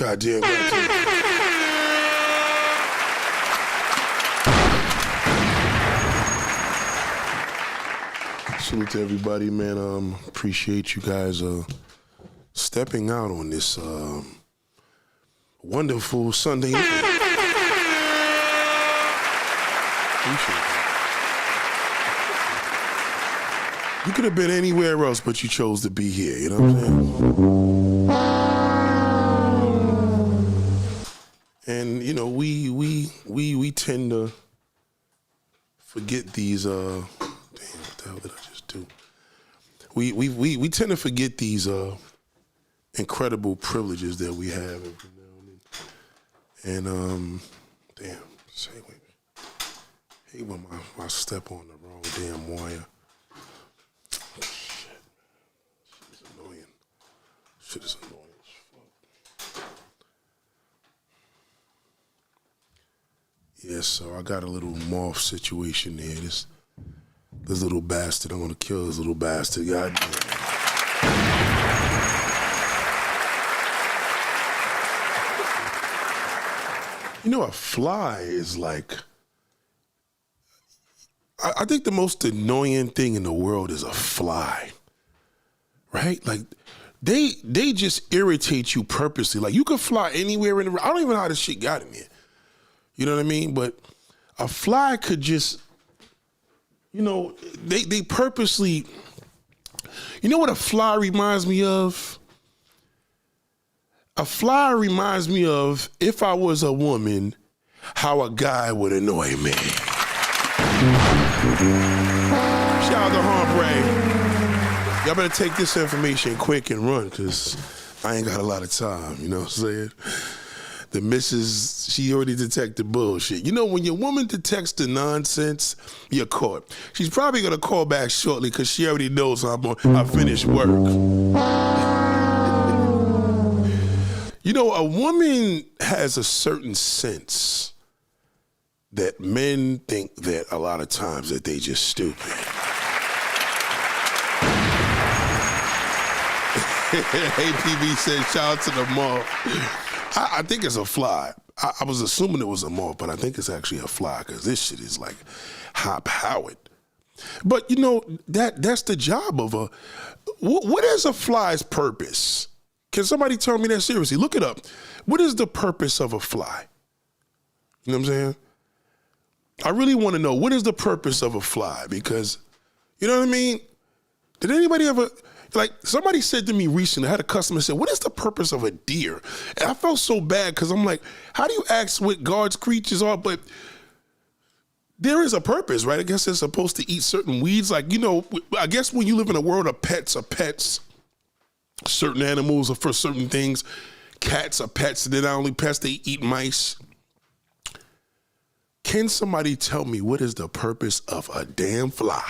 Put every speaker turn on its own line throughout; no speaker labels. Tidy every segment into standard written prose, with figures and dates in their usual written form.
Goddamn. Salute to everybody, man. Appreciate you guys stepping out on this wonderful Sunday night. Appreciate it. You could have been anywhere else, but you chose to be here. You know what I'm saying? And you know, we tend to forget these. Damn, what the hell did I just do? We tend to forget these incredible privileges that we have every now and then. Damn, say wait. Hey, when I step on the wrong damn wire. Shit is annoying as fuck. Yeah, so I got a little morph situation there. This little bastard, I'm gonna kill this little bastard. Goddamn. You know, a fly is like, I think the most annoying thing in the world is a fly, right? Like, they just irritate you purposely. Like, you could fly anywhere in the, I don't even know how this shit got in there. You know what I mean? But a fly could just, you know, they purposely, you know what a fly reminds me of? A fly reminds me of, if I was a woman, how a guy would annoy me. Shout out to Hombre. Y'all better take this information quick and run, because I ain't got a lot of time, you know what I'm saying? The missus, she already detected bullshit. You know, when your woman detects the nonsense, you're caught. She's probably gonna call back shortly because she already knows I finished work. You know, a woman has a certain sense that men think that a lot of times that they just stupid. Hey, PB said, shout out to the moth. I think it's a fly. I was assuming it was a moth, but I think it's actually a fly because this shit is like high-powered. But you know, that's the job of a, what is a fly's purpose? Can somebody tell me that seriously? Look it up. What is the purpose of a fly? You know what I'm saying? I really want to know, what is the purpose of a fly? Because, you know what I mean? Did anybody ever, like, somebody said to me recently, I had a customer say, what is the purpose of a deer? And I felt so bad because I'm like, how do you ask what God's creatures are? But there is a purpose, right? I guess they're supposed to eat certain weeds. Like, you know, I guess when you live in a world of pets are pets, certain animals are for certain things. Cats are pets, they're not only pets, they eat mice. Can somebody tell me what is the purpose of a damn fly?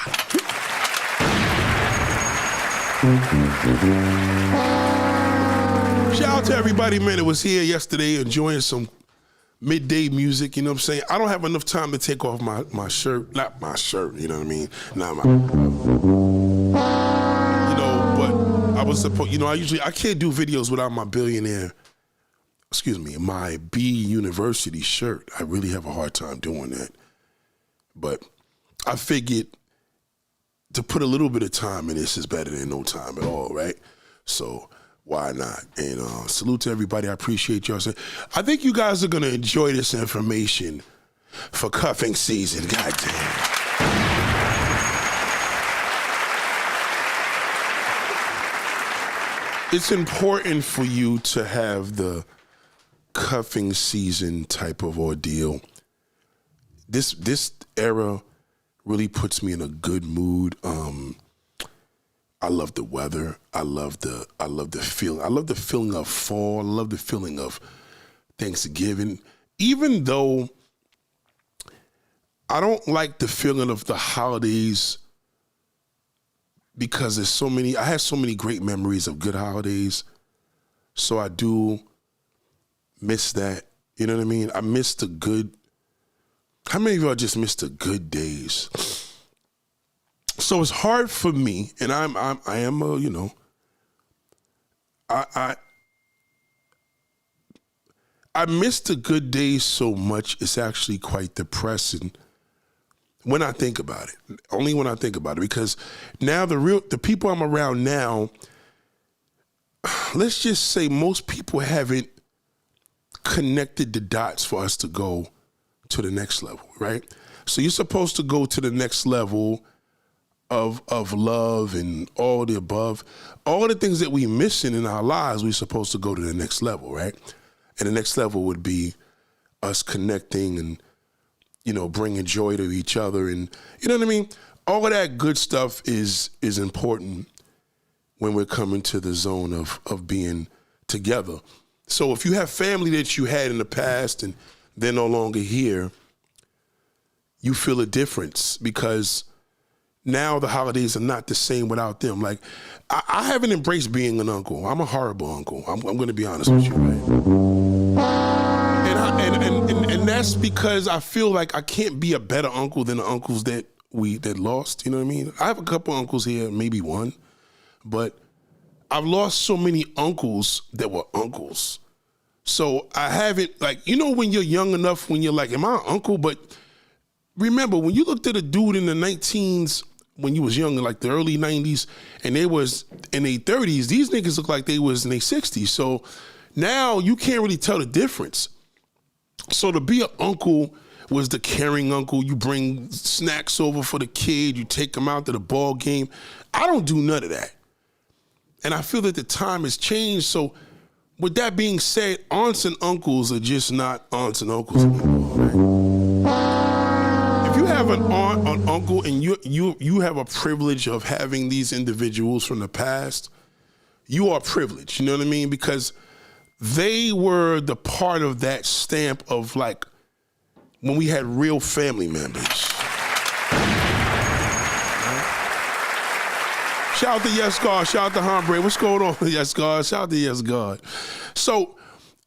Shout out to everybody, man, that was here yesterday enjoying some midday music, you know what I'm saying? I don't have enough time to take off my shirt, not my shirt, you know what I mean? Not my, you know, but I was supposed, you know, I can't do videos without my my B University shirt. I really have a hard time doing that. But I figured to put a little bit of time in this is better than no time at all, right? So why not? And salute to everybody. I appreciate y'all. I think you guys are gonna enjoy this information for cuffing season. God damn. It's important for you to have the cuffing season type of ordeal. This era really puts me in a good mood. I love the weather. I love the feeling. I love the feeling of fall. I love the feeling of Thanksgiving. Even though I don't like the feeling of the holidays because there's so many, I have so many great memories of good holidays. So I do miss that. You know what I mean? I miss the good. How many of y'all just miss the good days? So it's hard for me, and I am a, you know, I miss the good days so much, it's actually quite depressing when I think about it. Only when I think about it, because now the people I'm around now, let's just say most people haven't connected the dots for us to go to the next level, right? So you're supposed to go to the next level of love and all the above. All the things that we missing in our lives, we're supposed to go to the next level, right? And the next level would be us connecting and, you know, bringing joy to each other. And, you know what I mean? All of that good stuff is important when we're coming to the zone of being together. So if you have family that you had in the past and they're no longer here, you feel a difference because now the holidays are not the same without them. Like, I haven't embraced being an uncle. I'm a horrible uncle. I'm going to be honest with you, right? And that's because I feel like I can't be a better uncle than the uncles that lost. You know what I mean? I have a couple uncles here, maybe one, but I've lost so many uncles that were uncles. So I haven't, like, you know, when you're young enough, when you're like, am I an uncle? But remember, when you looked at a dude in the 19s, when you was young, in like the early 90s, and they was in their 30s, these niggas look like they was in their 60s. So now you can't really tell the difference. So to be an uncle was the caring uncle. You bring snacks over for the kid. You take them out to the ball game. I don't do none of that. And I feel that the time has changed. So with that being said, aunts and uncles are just not aunts and uncles anymore, right? If you have an aunt, an uncle, and you have a privilege of having these individuals from the past, you are privileged, you know what I mean? Because they were the part of that stamp of, like, when we had real family members. Shout out to Yes God, shout out to Hombre. What's going on, Yes God? Shout out to Yes God. So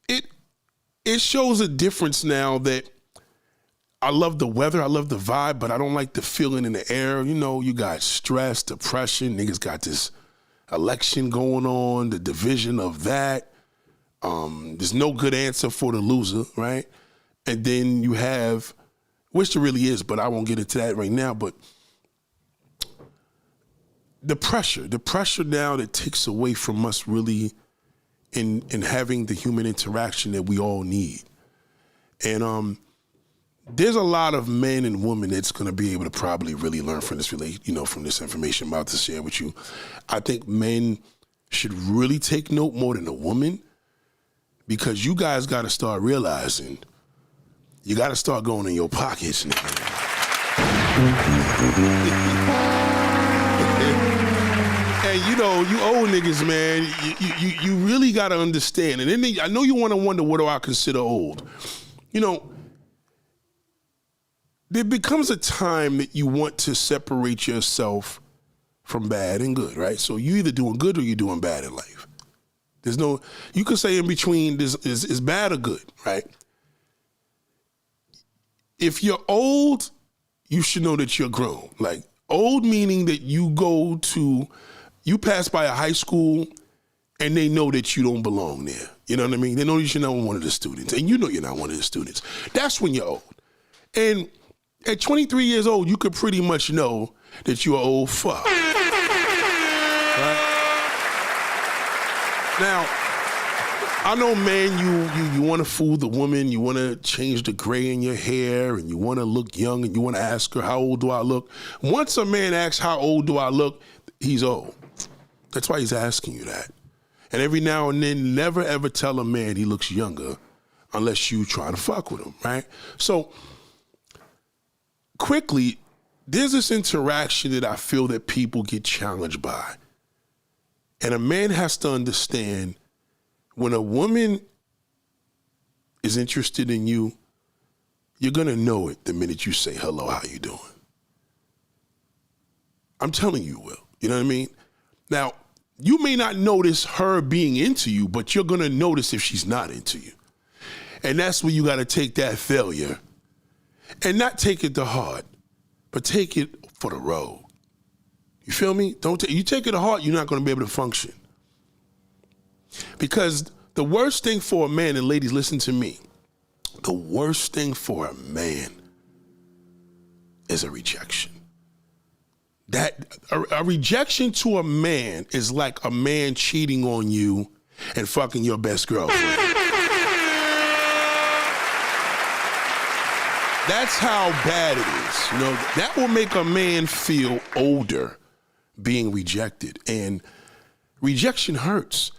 it shows a difference now that I love the weather, I love the vibe, but I don't like the feeling in the air. You know, you got stress, depression, niggas got this election going on, the division of that. There's no good answer for the loser, right? And then you have, which there really is, but I won't get into that right now, but the pressure now that takes away from us really in having the human interaction that we all need. And there's a lot of men and women that's going to be able to probably really learn from this, from this information I'm about to share with you. I think men should really take note more than a woman, because you guys got to start realizing you got to start going in your pockets, nigga. And you know, you old niggas, man, you really got to understand. And then I know you want to wonder, what do I consider old? You know, there becomes a time that you want to separate yourself from bad and good, right? So you either doing good or you're doing bad in life. There's no, you could say in between is bad or good, right? If you're old, you should know that you're grown. Like, old meaning that you pass by a high school and they know that you don't belong there. You know what I mean? They know that you're not one of the students, and you know you're not one of the students. That's when you're old. And at 23 years old, you could pretty much know that you're an old fuck. Right? Now, I know, man, you want to fool the woman, you want to change the gray in your hair, and you want to look young, and you want to ask her, how old do I look? Once a man asks, how old do I look, he's old. That's why he's asking you that. And every now and then, never ever tell a man he looks younger unless you try to fuck with him, right? So, quickly, there's this interaction that I feel that people get challenged by. And a man has to understand, when a woman is interested in you, you're gonna know it the minute you say, hello, how you doing? I'm telling you, Will. You know what I mean? Now, you may not notice her being into you, but you're gonna notice if she's not into you. And that's where you gotta take that failure and not take it to heart, but take it for the road. You feel me? You take it to heart, you're not gonna be able to function. Because the worst thing for a man, and ladies, listen to me, the worst thing for a man is a rejection. That a rejection to a man is like a man cheating on you and fucking your best girlfriend. That's how bad it is. You know, that will make a man feel older being rejected, and rejection hurts.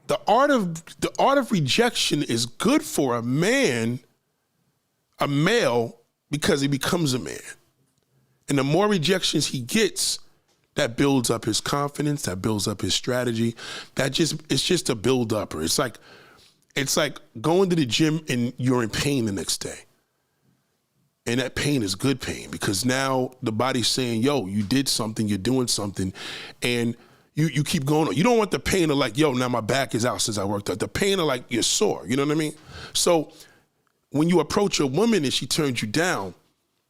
The art of rejection is good for a man, a male, because he becomes a man. And the more rejections he gets, that builds up his confidence, that builds up his strategy. It's just a build-upper. It's like going to the gym and you're in pain the next day. And that pain is good pain, because now the body's saying, yo, you did something, you're doing something, and you keep going on. You don't want the pain of like, yo, now my back is out since I worked out. The pain of like, you're sore, you know what I mean? So when you approach a woman and she turns you down,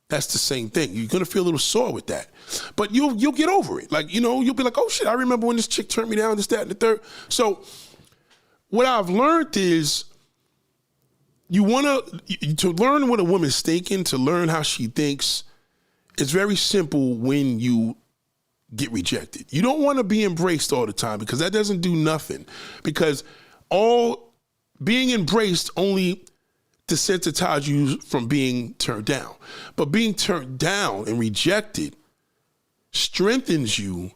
that's the same thing. You're gonna feel a little sore with that. But you'll get over it. Like, you know, you'll be like, oh shit, I remember when this chick turned me down, this, that, and the third. So what I've learned is you to learn what a woman's thinking, to learn how she thinks, it's very simple when you get rejected. You don't want to be embraced all the time, because that doesn't do nothing. Because being embraced only desensitize you from being turned down. But being turned down and rejected strengthens you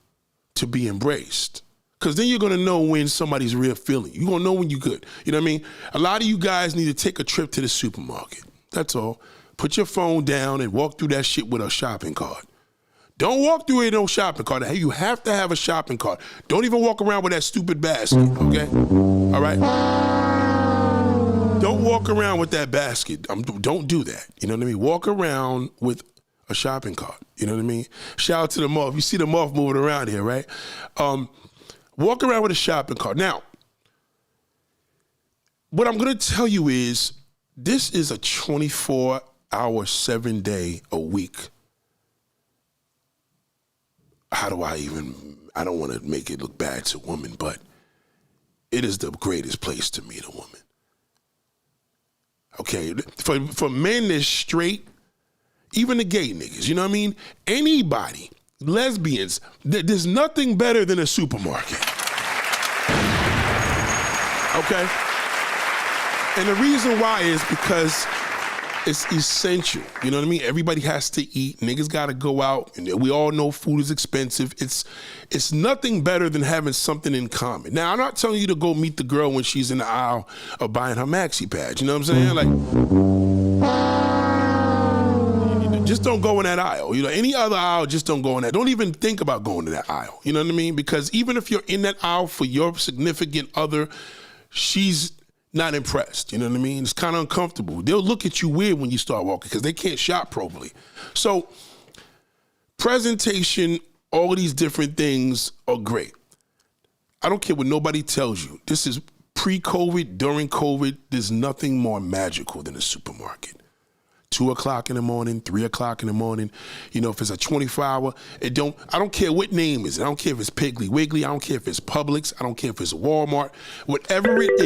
to be embraced. Because then you're going to know when somebody's real feeling. You're going to know when you're good. You know what I mean? A lot of you guys need to take a trip to the supermarket. That's all. Put your phone down and walk through that shit with a shopping cart. Don't walk through it with no shopping cart. You have to have a shopping cart. Don't even walk around with that stupid basket, okay? All right? Don't walk around with that basket. Don't do that. You know what I mean? Walk around with a shopping cart. You know what I mean? Shout out to the moth. You see the moth moving around here, right? Walk around with a shopping cart. Now, what I'm going to tell you is this is a 24-hour, 7-day a week. I don't want to make it look bad to women, but it is the greatest place to meet a woman. Okay, for men that's straight, even the gay niggas, you know what I mean? Anybody, lesbians, there's nothing better than a supermarket. Okay? And the reason why is because it's essential. You know what I mean? Everybody has to eat. Niggas got to go out. And we all know food is expensive. It's nothing better than having something in common. Now, I'm not telling you to go meet the girl when she's in the aisle of buying her maxi pads. You know what I'm saying? Like, just don't go in that aisle. You know, any other aisle, just don't go in that. Don't even think about going to that aisle. You know what I mean? Because even if you're in that aisle for your significant other, she's not impressed, you know what I mean? It's kind of uncomfortable. They'll look at you weird when you start walking because they can't shop properly. So presentation, all of these different things are great. I don't care what nobody tells you. This is pre-COVID, during COVID, there's nothing more magical than a supermarket. 2 o'clock in the morning, 3 o'clock in the morning. You know, if it's a 24-hour, I don't care what name is. I don't care if it's Piggly Wiggly. I don't care if it's Publix. I don't care if it's Walmart. Whatever it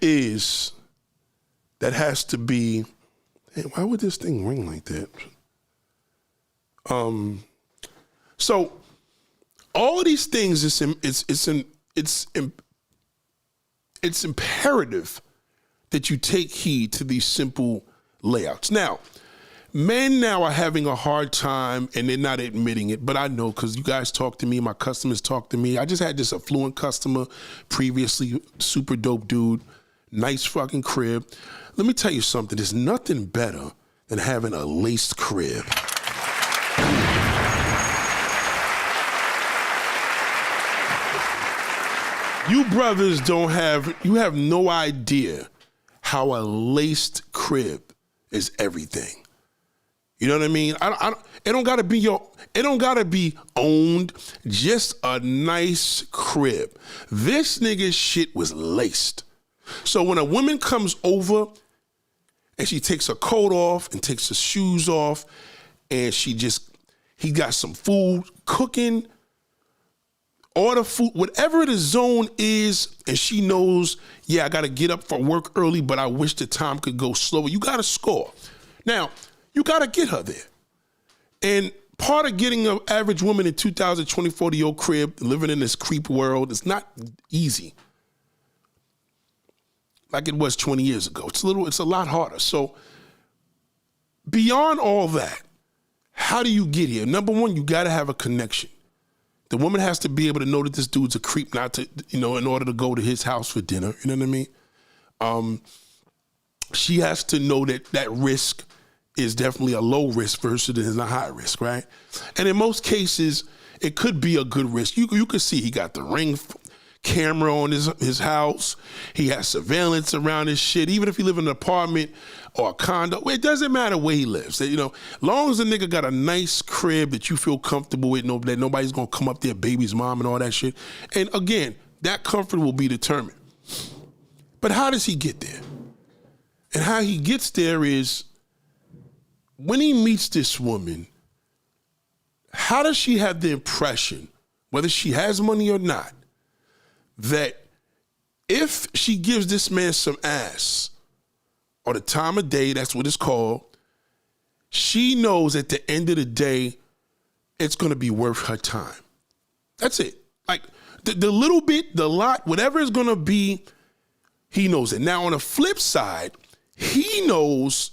is, that has to be, hey, why would this thing ring like that? So all of these things, it's imperative that you take heed to these simple layouts. Now, men now are having a hard time and they're not admitting it, but I know because you guys talk to me, my customers talk to me. I just had this affluent customer previously, super dope dude, nice fucking crib. Let me tell you something, there's nothing better than having a laced crib. You brothers you have no idea how a laced crib is everything. You know what I mean? It don't gotta be owned, just a nice crib. This nigga's shit was laced. So when a woman comes over and she takes her coat off and takes her shoes off and he got some food cooking, order food, whatever the zone is, and she knows, yeah, I got to get up for work early, but I wish the time could go slower. You got to score. Now, you got to get her there. And part of getting an average woman in 2024 to your crib, living in this creep world, is not easy like it was 20 years ago. It's a lot harder. So beyond all that, how do you get here? Number one, you got to have a connection. The woman has to be able to know that this dude's a creep, not to, in order to go to his house for dinner. You know what I mean? She has to know that that risk is definitely a low risk versus a high risk, right? And in most cases, it could be a good risk. You could see he got the Ring camera on his house. He has surveillance around his shit. Even if he live in an apartment or a condo, it doesn't matter where he lives. As long as the nigga got a nice crib that you feel comfortable with, that nobody's gonna come up there, baby's mom and all that shit. And again, that comfort will be determined. But how does he get there? And how he gets there is when he meets this woman, how does she have the impression, whether she has money or not, that if she gives this man some ass, or the time of day, that's what it's called, she knows at the end of the day, it's gonna be worth her time. That's it. Like the little bit, the lot, whatever it's gonna be, he knows it. Now on the flip side, he knows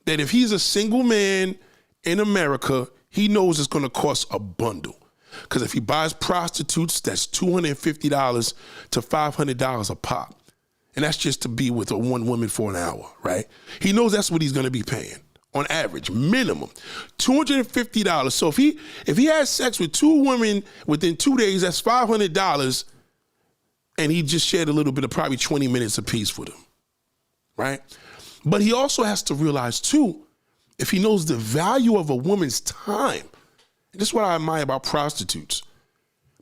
that if he's a single man in America, he knows it's gonna cost a bundle. Because if he buys prostitutes, that's $250 to $500 a pop. And that's just to be with one woman for an hour, right? He knows that's what he's gonna be paying on average, minimum, $250. So if he has sex with two women within 2 days, that's $500, and he just shared a little bit of probably 20 minutes apiece with them, right? But he also has to realize too, if he knows the value of a woman's time, and this is what I admire about prostitutes.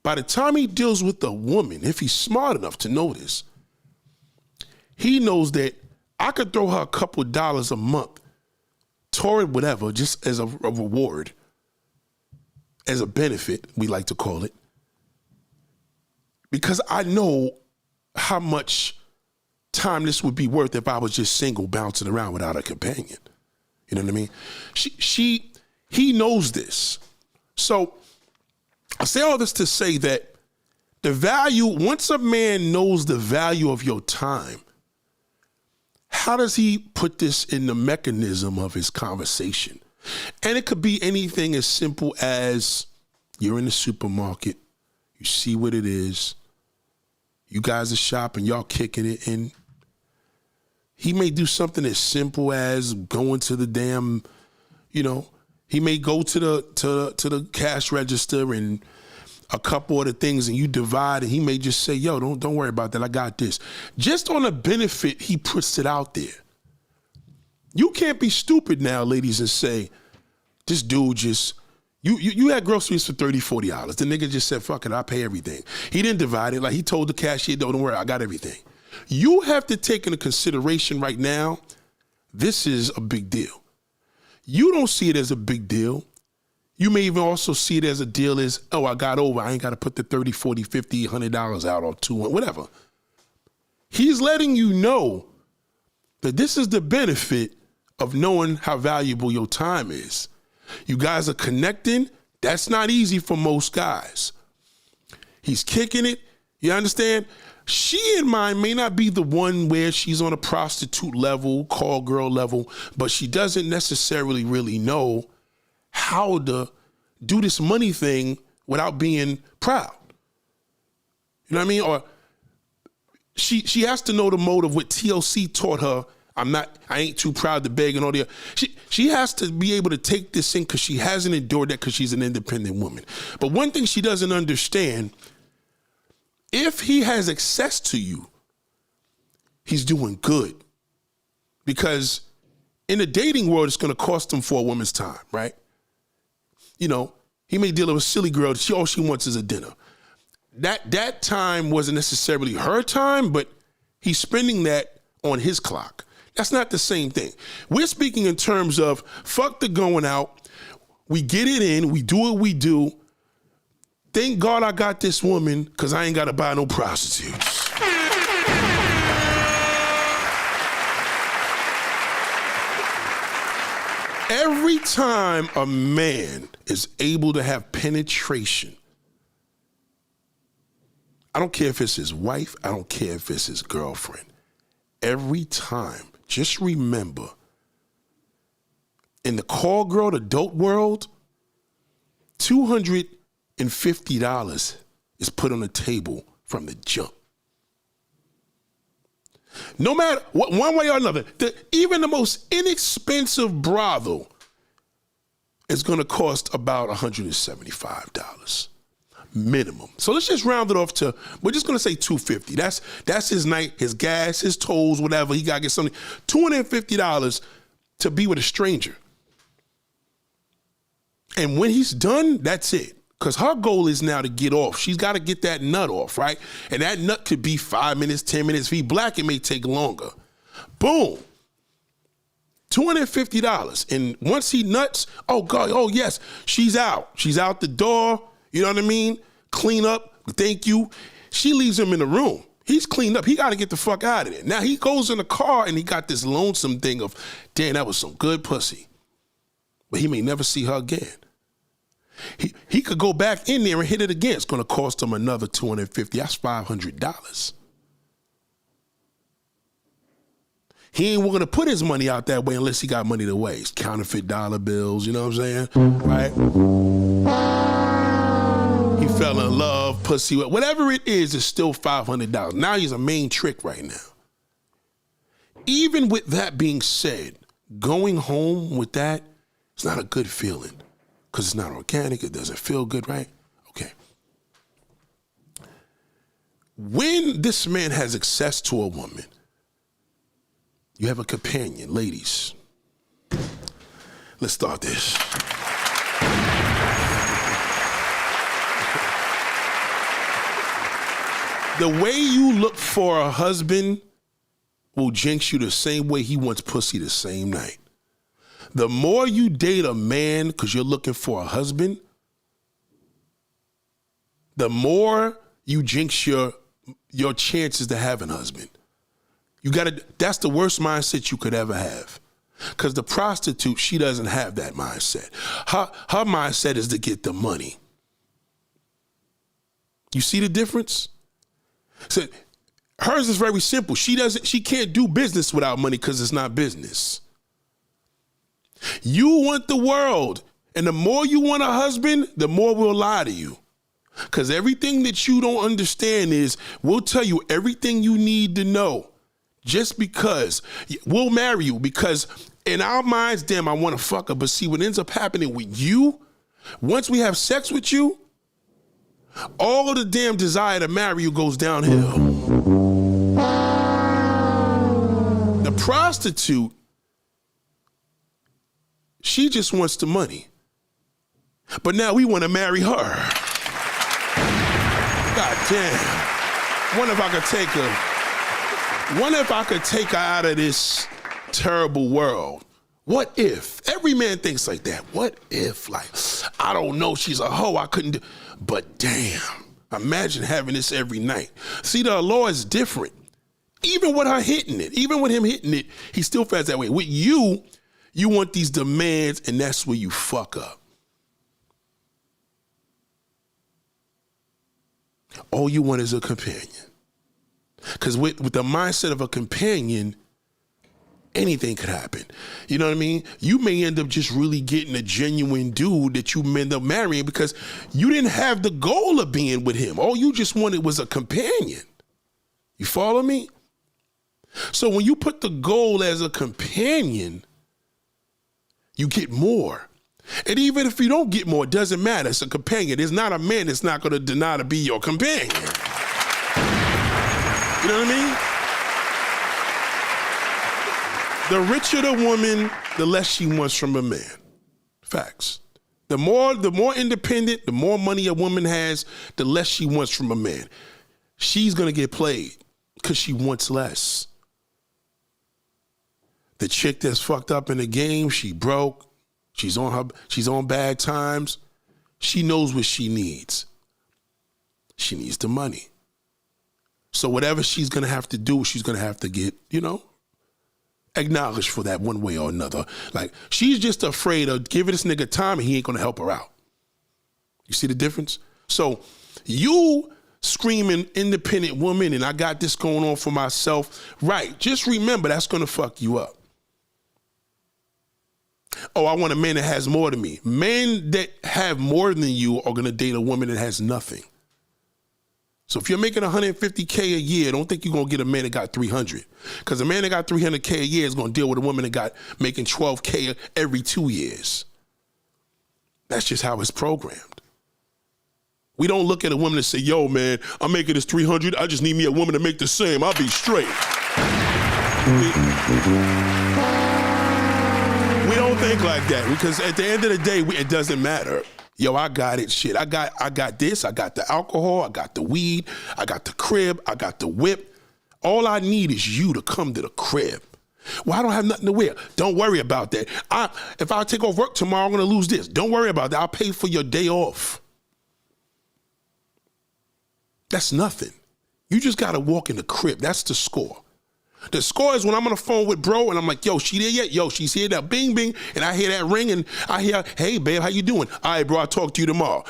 By the time he deals with a woman, if he's smart enough to know this, he knows that I could throw her a couple of dollars a month toward whatever, just as a reward, as a benefit, we like to call it, because I know how much time this would be worth if I was just single bouncing around without a companion. You know what I mean? He knows this. So I say all this to say that the value, once a man knows the value of your time, how does he put this in the mechanism of his conversation? And it could be anything as simple as you're in the supermarket, you see what it is, you guys are shopping, y'all kicking it, and he may do something as simple as going to the damn, he may go to the cash register and a couple of the things, and you divide, and he may just say, yo, don't worry about that, I got this. Just on a benefit, he puts it out there. You can't be stupid now, ladies, and say, this dude just, you had groceries for $30, $40. The nigga just said, fuck it, I pay everything. He didn't divide it. Like he told the cashier, don't worry, I got everything. You have to take into consideration right now, this is a big deal. You don't see it as a big deal. You may even also see it as a deal as, oh, I got over. I ain't got to put the $30, $40, $50, $100 out or $200, whatever. He's letting you know that this is the benefit of knowing how valuable your time is. You guys are connecting. That's not easy for most guys. He's kicking it. You understand? She, in mind, may not be the one where she's on a prostitute level, call girl level, but she doesn't necessarily really know how to do this money thing without being proud. You know what I mean? Or she has to know the motive. What TLC taught her, I ain't too proud to beg and all the other. She has to be able to take this in because she hasn't endured that because she's an independent woman. But one thing she doesn't understand, if he has access to you, he's doing good. Because in the dating world, it's going to cost him for a woman's time, right? He may deal with a silly girl. All she wants is a dinner. That time wasn't necessarily her time, but he's spending that on his clock. That's not the same thing. We're speaking in terms of fuck the going out. We get it in. We do what we do. Thank God I got this woman because I ain't got to buy no prostitutes. Every time a man is able to have penetration, I don't care if it's his wife, I don't care if it's his girlfriend. Every time, just remember, in the call girl, the dope world, $250 is put on the table from the jump. No matter what, one way or another, even the most inexpensive brothel is going to cost about $175 minimum. So let's just round it off to, we're just going to say $250. That's his night, his gas, his tolls, whatever. He got to get something. $250 to be with a stranger. And when he's done, that's it. Because her goal is now to get off. She's got to get that nut off, right? And that nut could be 5 minutes, 10 minutes. If he black, it may take longer. Boom. $250. And once he nuts, oh God, oh yes, she's out. She's out the door. You know what I mean? Clean up. Thank you. She leaves him in the room. He's cleaned up. He got to get the fuck out of there. Now he goes in the car and he got this lonesome thing of, damn, that was some good pussy. But he may never see her again. He could go back in there and hit it again. It's going to cost him another $250. That's $500. He ain't going to put his money out that way unless he got money to waste. Counterfeit dollar bills, you know what I'm saying? Right? He fell in love, pussy, whatever it is, it's still $500. Now he's a main trick right now. Even with that being said, going home with that, it's not a good feeling. Because it's not organic, it doesn't feel good, right? Okay. When this man has access to a woman, you have a companion, ladies. Let's start this. The way you look for a husband will jinx you the same way he wants pussy the same night. The more you date a man because you're looking for a husband, the more you jinx your chances to have a husband. That's the worst mindset you could ever have. Because the prostitute, she doesn't have that mindset. Her mindset is to get the money. You see the difference? So hers is very simple. She can't do business without money because it's not business. You want the world, and the more you want a husband, the more we'll lie to you. Because everything that you don't understand is, we'll tell you everything you need to know. Just because we'll marry you, because in our minds, damn, I want to fuck her. But see, what ends up happening with you, once we have sex with you, all of the damn desire to marry you goes downhill. The prostitute, she just wants the money. But now we want to marry her. God damn. Wonder if I could take her out of this terrible world. What if? Every man thinks like that. What if? Like, I don't know, she's a hoe, I couldn't do. But damn, imagine having this every night. See, the law is different. Even with her hitting it, even with him hitting it, he still feels that way. With you, you want these demands, and that's where you fuck up. All you want is a companion. Because with the mindset of a companion, anything could happen. You know what I mean? You may end up just really getting a genuine dude that you end up marrying because you didn't have the goal of being with him. All you just wanted was a companion. You follow me? So when you put the goal as a companion, you get more. And even if you don't get more, it doesn't matter. It's a companion. There's not a man that's not going to deny to be your companion. You know what I mean? The richer the woman, the less she wants from a man. Facts. The more independent, the more money a woman has, the less she wants from a man. She's going to get played because she wants less. The chick that's fucked up in the game, she broke. She's on bad times. She knows what she needs. She needs the money. So whatever she's going to have to do, she's going to have to get, acknowledged for that one way or another. Like, she's just afraid of giving this nigga time and he ain't going to help her out. You see the difference? So you screaming independent woman and I got this going on for myself, right? Just remember that's going to fuck you up. Oh, I want a man that has more than me. Men that have more than you are going to date a woman that has nothing. So if you're making $150K a year, don't think you're going to get a man that got 300. Because a man that got $300K a year is going to deal with a woman that got making $12K every 2 years. That's just how it's programmed. We don't look at a woman and say, yo, man, I'm making this 300. I just need me a woman to make the same. I'll be straight. We don't think like that because at the end of the day, it doesn't matter. Yo, I got it. Shit, I got this. I got the alcohol. I got the weed. I got the crib. I got the whip. All I need is you to come to the crib. Well, I don't have nothing to wear. Don't worry about that. If I take off work tomorrow, I'm going to lose this. Don't worry about that. I'll pay for your day off. That's nothing. You just got to walk in the crib. That's the score. The score is when I'm on the phone with bro and I'm like, yo, she there yet? Yo, she's here now. Bing, bing. And I hear that ring and I hear, hey, babe, how you doing? All right, bro, I'll talk to you tomorrow.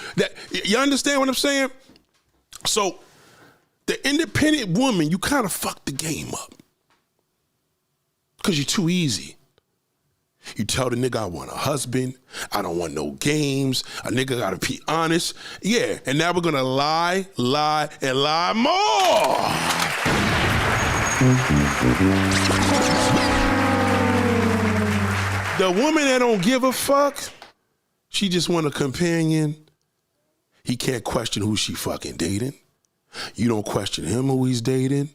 You understand what I'm saying? So the independent woman, you kind of fucked the game up because you're too easy. You tell the nigga I want a husband. I don't want no games. A nigga gotta be honest. Yeah, and now we're gonna lie, and lie more. The woman that don't give a fuck, she just want a companion. He can't question who she fucking dating. You don't question him who he's dating.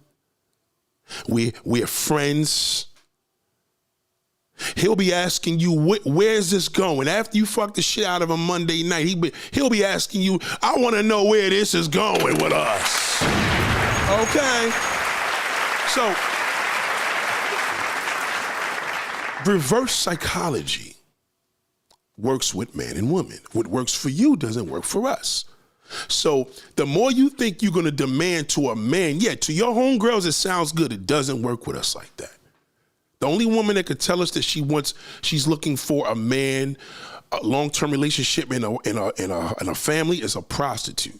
We're friends. He'll be asking you, where's this going? After you fuck the shit out of him Monday night, he'll be asking you, I want to know where this is going with us. Okay? So, reverse psychology works with man and woman. What works for you doesn't work for us. So, the more you think you're going to demand to a man, yeah, to your homegirls, it sounds good. It doesn't work with us like that. The only woman that could tell us that she's looking for a man, a long-term relationship in a family is a prostitute.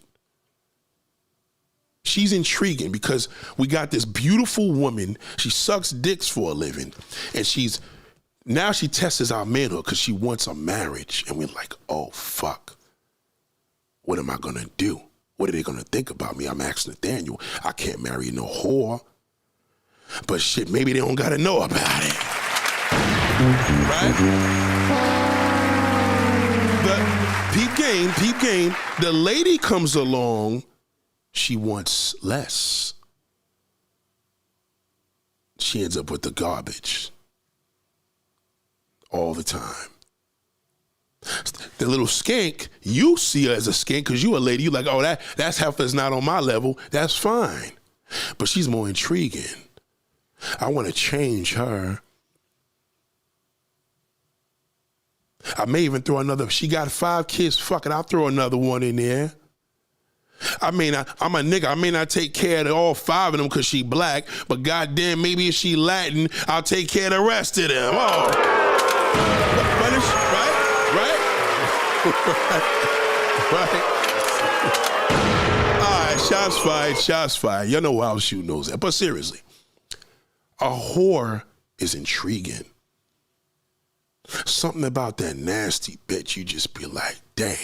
She's intriguing because we got this beautiful woman. She sucks dicks for a living, and now she tests our manhood because she wants a marriage, and we're like, oh fuck, what am I gonna do? What are they gonna think about me? I'm asking Nathaniel. I can't marry no whore. But shit, maybe they don't gotta know about it. Right? The peep game, the lady comes along, she wants less. She ends up with the garbage. All the time. The little skank, you see her as a skank because you a lady, you like, oh, that's heifer's not on my level. That's fine. But she's more intriguing. I want to change her. I may even throw another. She got 5 kids. Fuck it, I'll throw another one in there. I'm a nigga. I may not take care of all 5 of them because she black, but goddamn, maybe if she Latin, I'll take care of the rest of them. Oh, punish, right? All right, shots fired. You know how shooting those at. But seriously. A whore is intriguing. Something about that nasty bitch, you just be like, damn.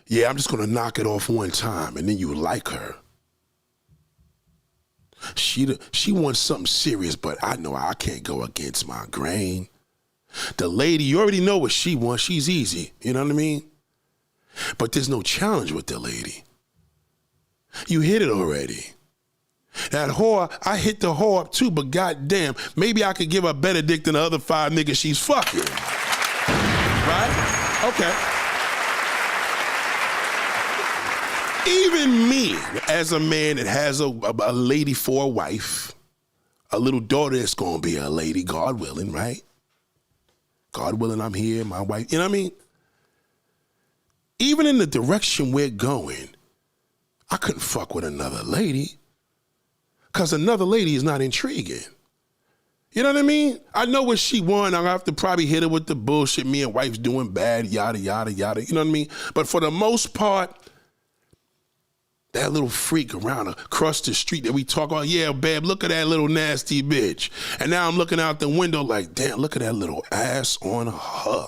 Yeah, I'm just gonna knock it off one time, and then you like her. She wants something serious, but I know I can't go against my grain. The lady, you already know what she wants. She's easy, you know what I mean? But there's no challenge with the lady. You hit it already. That whore, I hit the whore up too, but goddamn, maybe I could give her better dick than the other 5 niggas she's fucking. Right? Okay. Even me, as a man that has a lady for a wife, a little daughter that's gonna be a lady, God willing, right? God willing, I'm here, my wife, you know what I mean? Even in the direction we're going, I couldn't fuck with another lady because another lady is not intriguing. You know what I mean? I know what she want. I'll have to probably hit her with the bullshit. Me and wife's doing bad, yada, yada, yada. You know what I mean? But for the most part, that little freak around across the street that we talk about, yeah, babe, look at that little nasty bitch. And now I'm looking out the window like, damn, look at that little ass on her.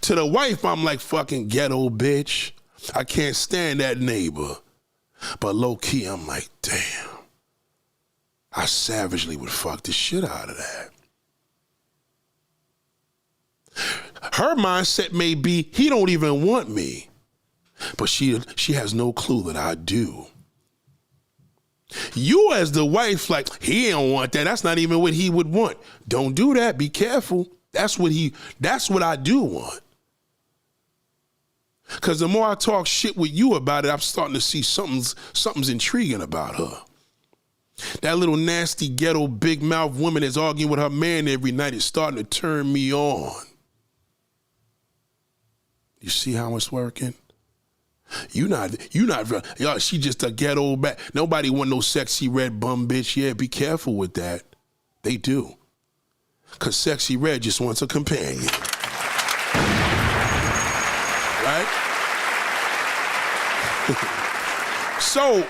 To the wife, I'm like, fucking ghetto bitch. I can't stand that neighbor. But low key, I'm like, damn. I savagely would fuck the shit out of that. Her mindset may be, he don't even want me. But she has no clue that I do. You as the wife, like, he don't want that. That's not even what he would want. Don't do that. Be careful. That's what I do want. Because the more I talk shit with you about it, I'm starting to see something's intriguing about her. That little nasty ghetto big mouth woman that's arguing with her man every night is starting to turn me on. You see how it's working? You not, y'all, she just a ghetto back. Nobody want no sexy red bum bitch. Yeah, be careful with that. They do. Because sexy red just wants a companion. Right? So,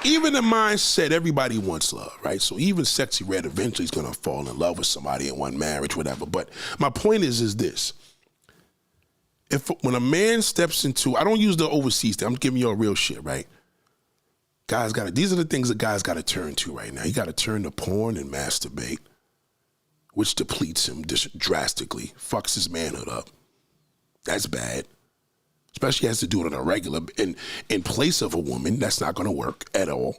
even the mindset, everybody wants love, right? So even sexy red eventually is going to fall in love with somebody in one marriage, whatever. But my point is this. When a man steps into, I don't use the overseas thing, I'm giving you all real shit, right? These are the things that guys got to turn to right now. You got to turn to porn and masturbate, which depletes him drastically, fucks his manhood up. That's bad. Especially has to do it on a regular, in place of a woman. That's not going to work at all.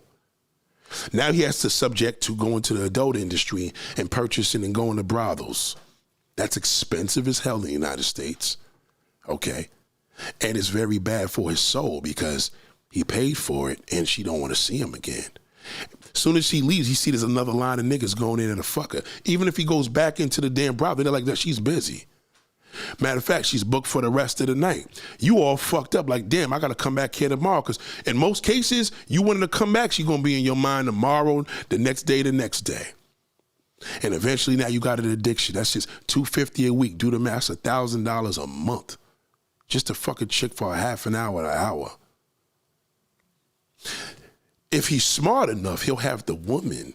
Now he has to subject to going to the adult industry and purchasing and going to brothels. That's expensive as hell in the United States. Okay. And it's very bad for his soul because he paid for it and she don't want to see him again. As soon as she leaves, he sees there's another line of niggas going in and a fucker. Even if he goes back into the damn brothel, they're like, that she's busy. Matter of fact, she's booked for the rest of the night. You all fucked up like, damn, I got to come back here tomorrow. Because in most cases, you wanted to come back, she's going to be in your mind tomorrow, the next day, the next day. And eventually now you got an addiction. That's just $250 a week. Do the math, $1,000 a month. Just to fuck a chick for a half an hour, an hour. If he's smart enough, he'll have the woman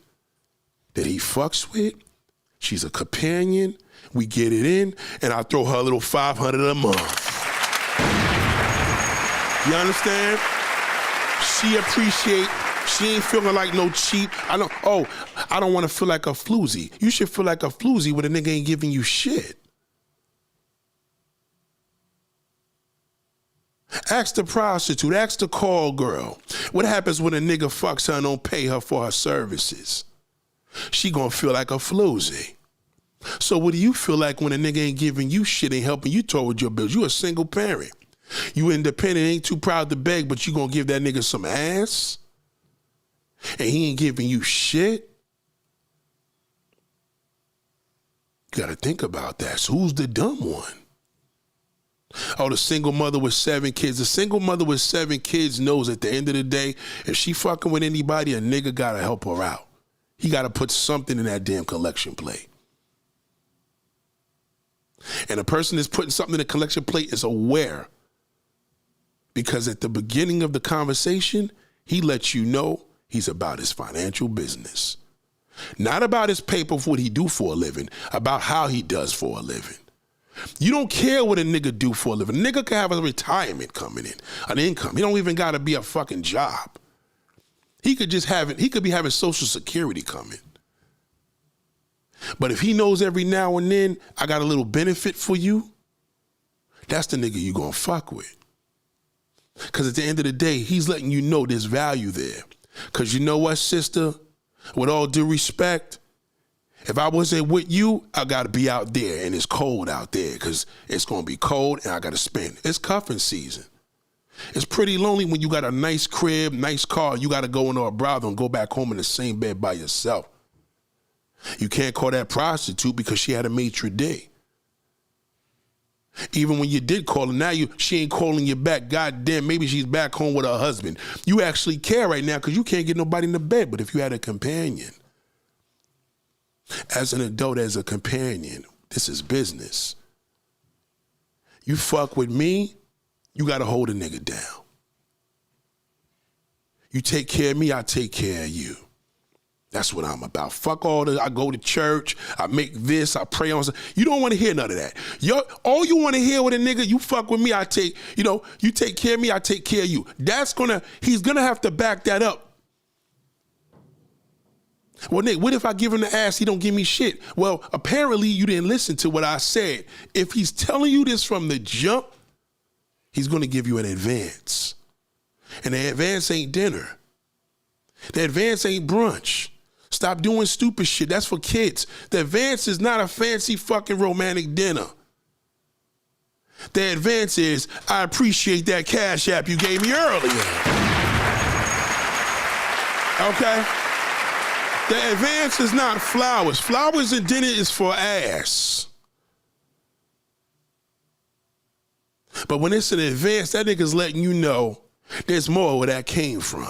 that he fucks with. She's a companion. We get it in, and I throw her a little $500 a month. You understand? She ain't feeling like no cheap. I don't want to feel like a floozy. You should feel like a floozy when a nigga ain't giving you shit. Ask the prostitute, ask the call girl. What happens when a nigga fucks her and don't pay her for her services? She gonna feel like a floozy. So what do you feel like when a nigga ain't giving you shit, ain't helping you toward your bills? You a single parent. You independent, ain't too proud to beg, but you gonna give that nigga some ass? And he ain't giving you shit? You gotta think about that. So who's the dumb one? Oh, the single mother with 7 kids. The single mother with 7 kids knows at the end of the day, if she fucking with anybody, a nigga gotta help her out. He gotta put something in that damn collection plate. And a person that's putting something in a collection plate is aware. Because at the beginning of the conversation, he lets you know he's about his financial business. Not about his paper for what he do for a living, about how he does for a living. You don't care what a nigga do for a living. A nigga can have a retirement coming in, an income. He don't even gotta be a fucking job. He could be having Social Security coming. But if he knows every now and then, I got a little benefit for you, that's the nigga you gonna fuck with. Because at the end of the day, he's letting you know there's value there. Because you know what, sister? With all due respect, if I wasn't with you, I gotta be out there and it's cold out there because it's gonna be cold and I gotta spend. It's cuffing season. It's pretty lonely when you got a nice crib, nice car, you gotta go into a brothel and go back home in the same bed by yourself. You can't call that prostitute because she had a maitre d'. Even when you did call her, now she ain't calling you back. God damn, maybe she's back home with her husband. You actually care right now because you can't get nobody in the bed. But if you had a companion, as an adult, as a companion, this is business. You fuck with me, you got to hold a nigga down. You take care of me, I take care of you. That's what I'm about. Fuck all the, I go to church, I make this, I pray on. You don't want to hear none of that. All you want to hear with a nigga, you fuck with me, I take, you take care of me, I take care of you. He's gonna have to back that up. Well, Nick, what if I give him the ass, he don't give me shit? Well, apparently you didn't listen to what I said. If he's telling you this from the jump, he's gonna give you an advance. And the advance ain't dinner. The advance ain't brunch. Stop doing stupid shit. That's for kids. The advance is not a fancy fucking romantic dinner. The advance is, I appreciate that cash app you gave me earlier. Okay? The advance is not flowers. Flowers and dinner is for ass. But when it's an advance, that nigga's letting you know there's more where that came from.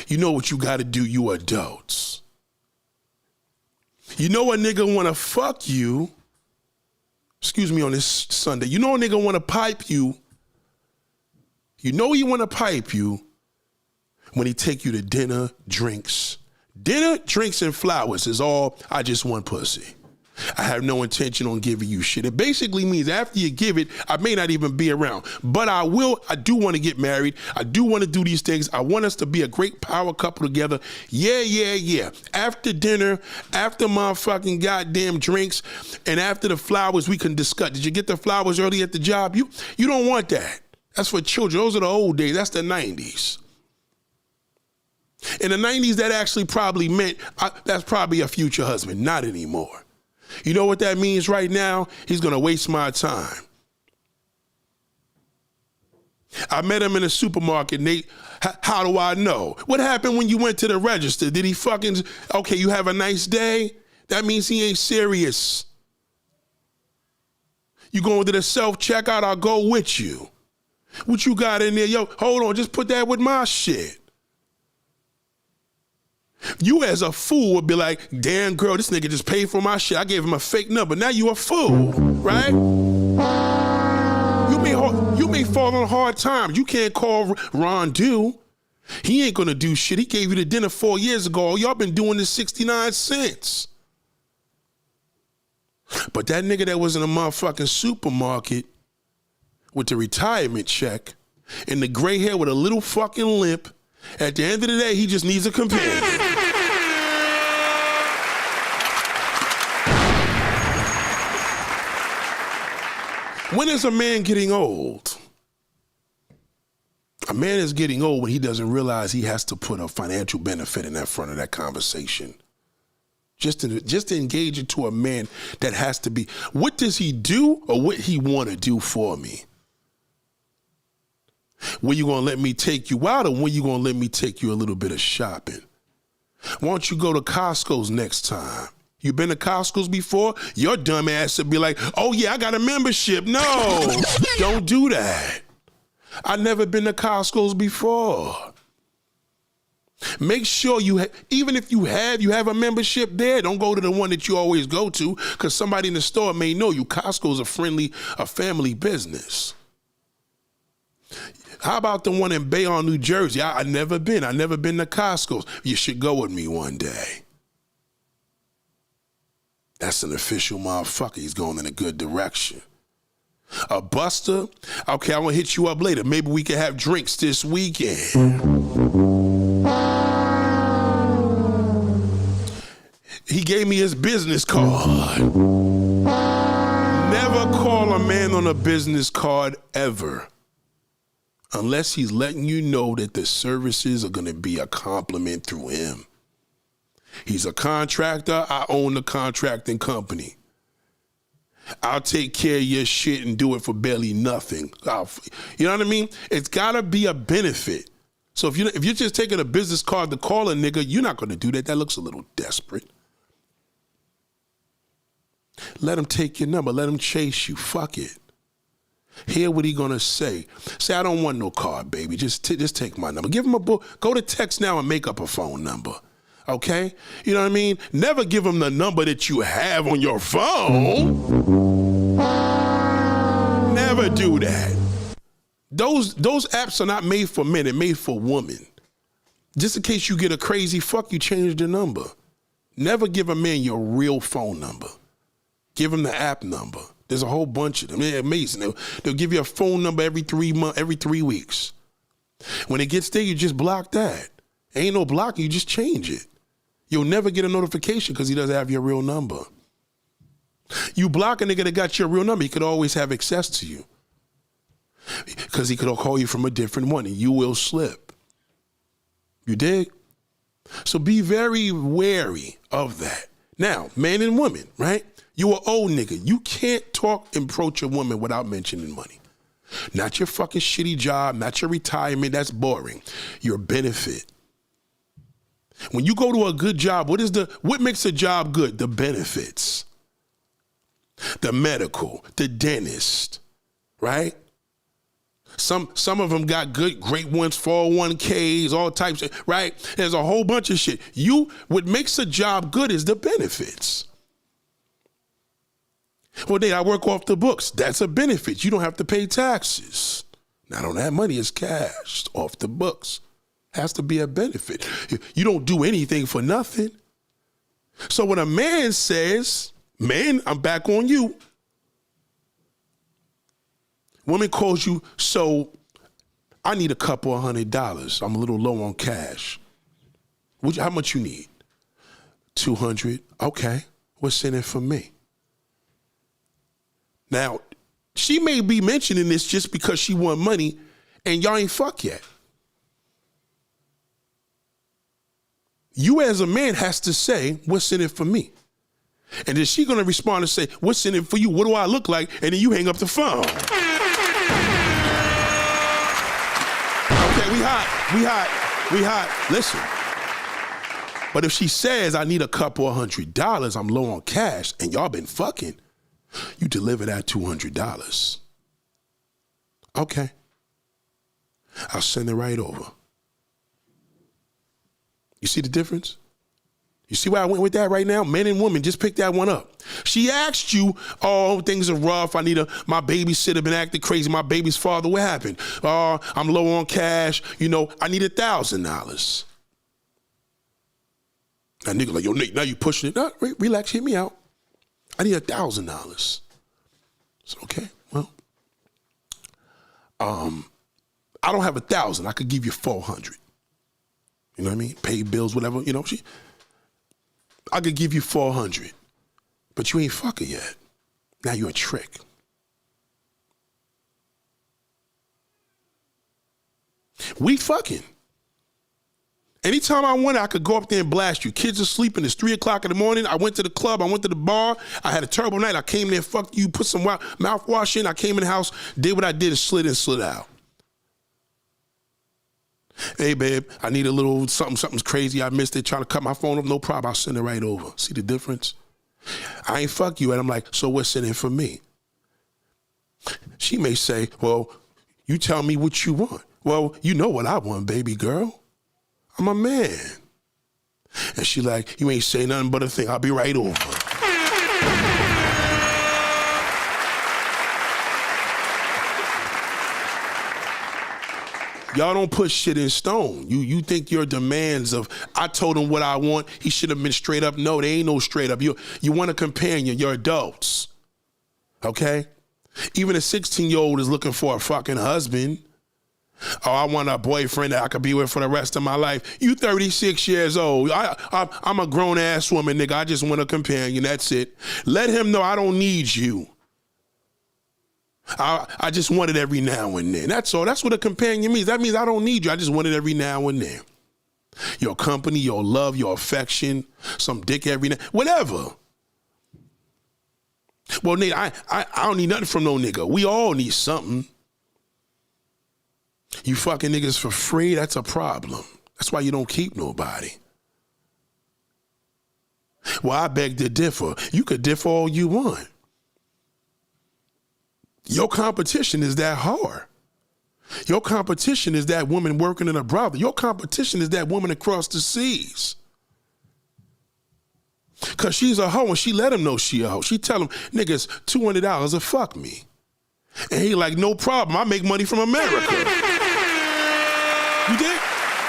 You know what you got to do, you adults. You know a nigga want to fuck you, excuse me, on this Sunday. You know a nigga want to pipe you. You know he want to pipe you when he take you to dinner, drinks. Dinner, drinks, and flowers is all I just want pussy. I have no intention on giving you shit. It basically means after you give it, I may not even be around. But I do want to get married. I do want to do these things. I want us to be a great power couple together. Yeah. After dinner, after motherfucking goddamn drinks, and after the flowers, we can discuss. Did you get the flowers early at the job? You don't want that. That's for children. Those are the old days. That's the 90s. In the 90s, that actually probably meant that's probably a future husband. Not anymore. You know what that means right now? He's going to waste my time. I met him in a supermarket, Nate. How do I know? What happened when you went to the register? Did he okay, you have a nice day? That means he ain't serious. You going to the self-checkout, I'll go with you. What you got in there? Yo, hold on, just put that with my shit. You as a fool would be like, damn girl, this nigga just paid for my shit. I gave him a fake number. Now you a fool, right? You may fall on hard times. You can't call Ron Dew. He ain't gonna do shit. He gave you the dinner 4 years ago. Y'all been doing this 69 cents. But that nigga that was in a motherfucking supermarket with the retirement check and the gray hair with a little fucking limp, at the end of the day, he just needs a companion. When is a man getting old? A man is getting old when he doesn't realize he has to put a financial benefit in that front of that conversation. Just to engage into a man that has to be, what does he do or what he want to do for me? When you gonna let me take you out, or when you gonna let me take you a little bit of shopping? Why don't you go to Costco's next time? You been to Costco's before? Your dumb ass would be like, oh yeah, I got a membership. No, don't do that. I've never been to Costco's before. Make sure even if you have a membership there, don't go to the one that you always go to, because somebody in the store may know you. Costco's a family business. How about the one in Bayonne, New Jersey? I've never been to Costco's. You should go with me one day. That's an official motherfucker. He's going in a good direction. A buster? Okay, I'm gonna hit you up later. Maybe we can have drinks this weekend. He gave me his business card. Never call a man on a business card ever, unless he's letting you know that the services are gonna be a compliment through him. He's a contractor. I own the contracting company. I'll take care of your shit and do it for barely nothing. You know what I mean? It's gotta be a benefit. So if you're just taking a business card to call a nigga, you're not gonna do that. That looks a little desperate. Let him take your number. Let him chase you. Fuck it. Hear what he gonna say. Say, I don't want no card, baby. Just take my number. Give him a book. Go to text now and make up a phone number. Okay? You know what I mean? Never give him the number that you have on your phone. Never do that. Those apps are not made for men. They're made for women. Just in case you get a crazy fuck, you change the number. Never give a man your real phone number. Give him the app number. There's a whole bunch of them. They're amazing. They'll give you a phone number every 3 months, every 3 weeks. When it gets there, you just block that. Ain't no blocking, you just change it. You'll never get a notification because he doesn't have your real number. You block a nigga that got your real number, he could always have access to you. Because he could call you from a different one and you will slip. You dig? So be very wary of that. Now, men and women, right? You an old nigga. You can't talk and approach a woman without mentioning money. Not your fucking shitty job, not your retirement. That's boring. Your benefit. When you go to a good job, what makes a job good? The benefits. The medical, the dentist, right? Some of them got great ones, 401ks, all types of, right? There's a whole bunch of shit. What makes a job good is the benefits. Well, I work off the books. That's a benefit. You don't have to pay taxes. Not on that money, it's cash off the books. Has to be a benefit. You don't do anything for nothing. So when a man says, man, I'm back on you. Woman calls you, so I need a couple of $100. I'm a little low on cash. How much you need? 200. Okay. What's in it for me? Now, she may be mentioning this just because she want money and y'all ain't fuck yet. You as a man has to say, what's in it for me? And then she gonna respond and say, what's in it for you? What do I look like? And then you hang up the phone. Okay, we hot. Listen. But if she says, I need a couple of $100, I'm low on cash, and y'all been fucking, you deliver that $200. Okay. I'll send it right over. You see the difference? You see where I went with that right now? Men and women, just pick that one up. She asked you, oh, things are rough. My babysitter been acting crazy. My baby's father, what happened? Oh, I'm low on cash. I need $1,000. That nigga like, yo, Nate, now you pushing it. No, relax, hear me out. I need $1,000. So, okay, well, I don't have 1,000. I could give you 400. You know what I mean? Pay bills, whatever, I could give you 400, but you ain't fucking yet. Now you're a trick. We fucking. Anytime I wanted, I could go up there and blast you. Kids are sleeping. It's 3 o'clock in the morning. I went to the club. I went to the bar. I had a terrible night. I came there, fucked you, put some mouthwash in. I came in the house, did what I did, and slid out. Hey, babe, I need a little something's crazy. I missed it. Trying to cut my phone off. No problem. I'll send it right over. See the difference? I ain't fuck you. And I'm like, so what's in it for me? She may say, well, you tell me what you want. Well, you know what I want, baby girl. I'm a man. And she like, you ain't say nothing but a thing. I'll be right over. Y'all don't put shit in stone. You think your demands of, I told him what I want, he should have been straight up. No, they ain't no straight up. You want a companion, you're adults. Okay? Even a 16-year-old is looking for a fucking husband. Oh, I want a boyfriend that I could be with for the rest of my life. You 36 years old. I'm a grown-ass woman, nigga. I just want a companion. That's it. Let him know I don't need you. I just want it every now and then. That's all. That's what a companion means. That means I don't need you. I just want it every now and then. Your company, your love, your affection, some dick every now, whatever. Well, Nate, I don't need nothing from no nigga. We all need something. You fucking niggas for free, that's a problem. That's why you don't keep nobody. Well, I beg to differ. You could differ all you want. Your competition is that whore. Your competition is that woman working in a brothel. Your competition is that woman across the seas. Because she's a hoe and she let him know she a hoe. She tell him, niggas, $200 to fuck me. And he like, no problem. I make money from America. You did?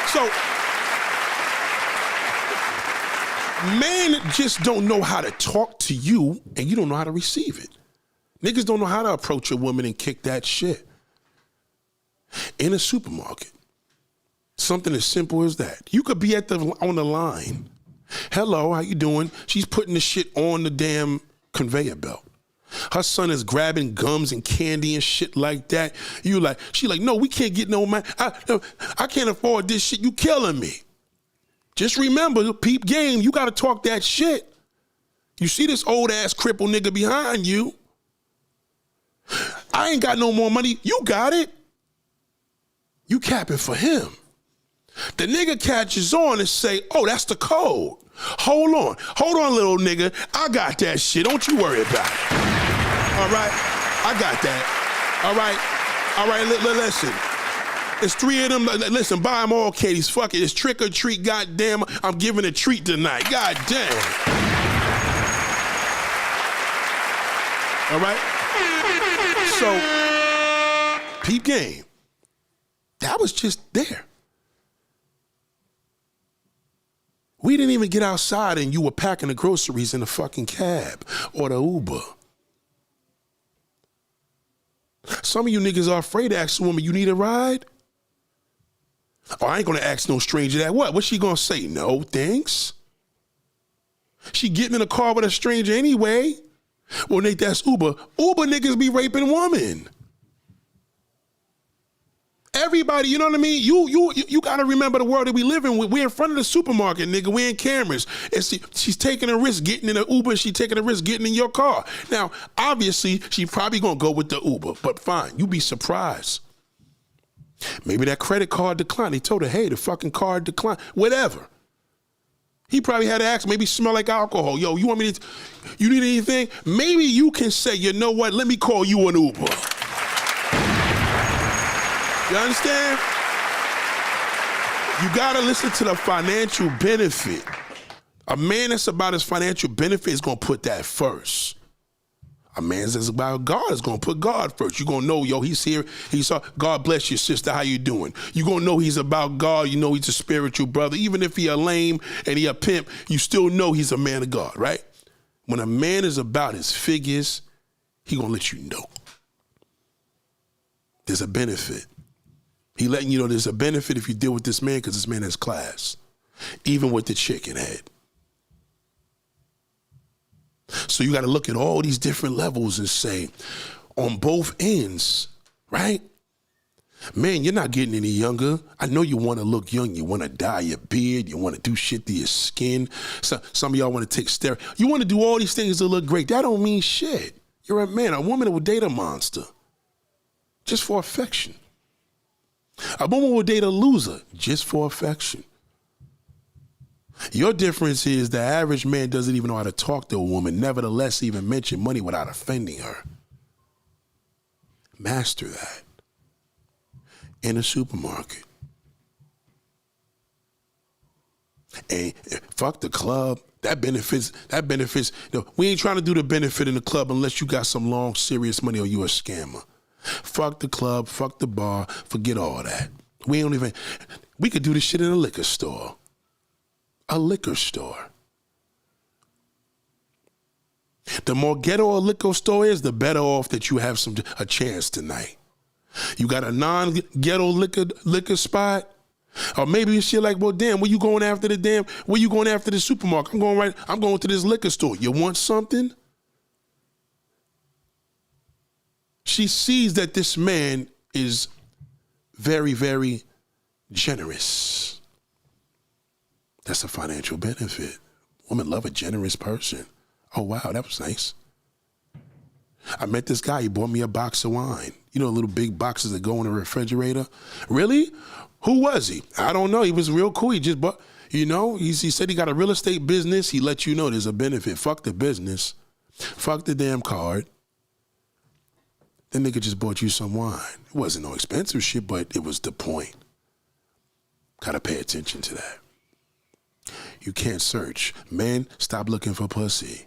So, men just don't know how to talk to you and you don't know how to receive it. Niggas don't know how to approach a woman and kick that shit. In a supermarket, something as simple as that. You could be on the line. Hello, how you doing? She's putting the shit on the damn conveyor belt. Her son is grabbing gums and candy and shit like that. She like, no, we can't get no money. I can't afford this shit. You killing me. Just remember, peep game, you got to talk that shit. You see this old ass crippled nigga behind you. I ain't got no more money. You got it. You capping for him. The nigga catches on and say, oh, that's the code. Hold on, little nigga. I got that shit. Don't you worry about it. All right? I got that. All right, listen. There's 3 of them. Listen, buy them all, Katie's. Fuck it. It's trick or treat. Goddamn, I'm giving a treat tonight. Goddamn. All right? So, peep game. That was just there. We didn't even get outside and you were packing the groceries in the fucking cab or the Uber. Some of you niggas are afraid to ask a woman, you need a ride? Oh, I ain't gonna ask no stranger that. What's she gonna say? No, thanks. She getting in a car with a stranger anyway. Well, Nate, that's Uber. Uber niggas be raping women. Everybody, you know what I mean? You gotta remember the world that we live in. We're in front of the supermarket, nigga. We're in cameras. And she's taking a risk getting in an Uber. And she's taking a risk getting in your car. Now, obviously, she probably gonna go with the Uber, but fine, you be surprised. Maybe that credit card declined. He told her, hey, the fucking card declined. Whatever. He probably had to ask, maybe smell like alcohol. Yo, you want me to, you need anything? Maybe you can say, you know what? Let me call you an Uber. You understand? You gotta listen to the financial benefit. A man that's about his financial benefit is gonna put that first. A man that's about God is gonna put God first. You're gonna know, yo, he's here. God bless you, sister. How you doing? You're gonna know he's about God. You know he's a spiritual brother. Even if he a lame and he a pimp, you still know he's a man of God, right? When a man is about his figures, he gonna let you know. There's a benefit. He letting you know there's a benefit if you deal with this man because this man has class, even with the chicken head. So you got to look at all these different levels and say, on both ends, right? Man, you're not getting any younger. I know you want to look young. You want to dye your beard. You want to do shit to your skin. So, some of y'all want to take steroids. You want to do all these things to look great. That don't mean shit. You're a man. A woman will date a monster just for affection. A woman will date a loser just for affection. Your difference is the average man doesn't even know how to talk to a woman, nevertheless even mention money without offending her. Master that. In a supermarket. And fuck the club. That benefits, we ain't trying to do the benefit in the club unless you got some long, serious money or you a scammer. Fuck the club, fuck the bar, forget all that. We could do this shit in a liquor store. A liquor store. The more ghetto a liquor store is, the better off that you have a chance tonight. You got a non-ghetto liquor spot, or maybe shit like, well, damn, where you going after the supermarket? I'm going to this liquor store. You want something? She sees that this man is very, very generous. That's a financial benefit. Women love a generous person. Oh, wow, that was nice. I met this guy. He bought me a box of wine. You know, little big boxes that go in the refrigerator. Really? Who was he? I don't know. He was real cool. He just bought, You know, he said he got a real estate business. He let you know there's a benefit. Fuck the business. Fuck the damn card. The nigga just bought you some wine. It wasn't no expensive shit, but it was the point. Gotta pay attention to that. You can't search. Men, stop looking for pussy.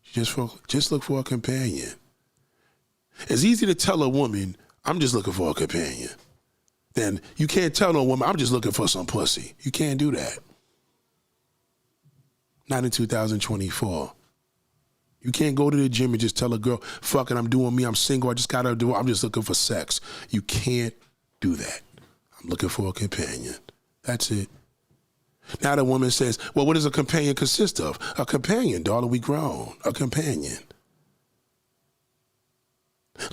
Just look for a companion. It's easy to tell a woman, I'm just looking for a companion. Then you can't tell no woman, I'm just looking for some pussy. You can't do that. Not in 2024. You can't go to the gym and just tell a girl, fuck it, I'm doing me, I'm single, I just gotta do it, I'm just looking for sex. You can't do that. I'm looking for a companion. That's it. Now the woman says, well, what does a companion consist of? A companion, daughter, we grown. A companion.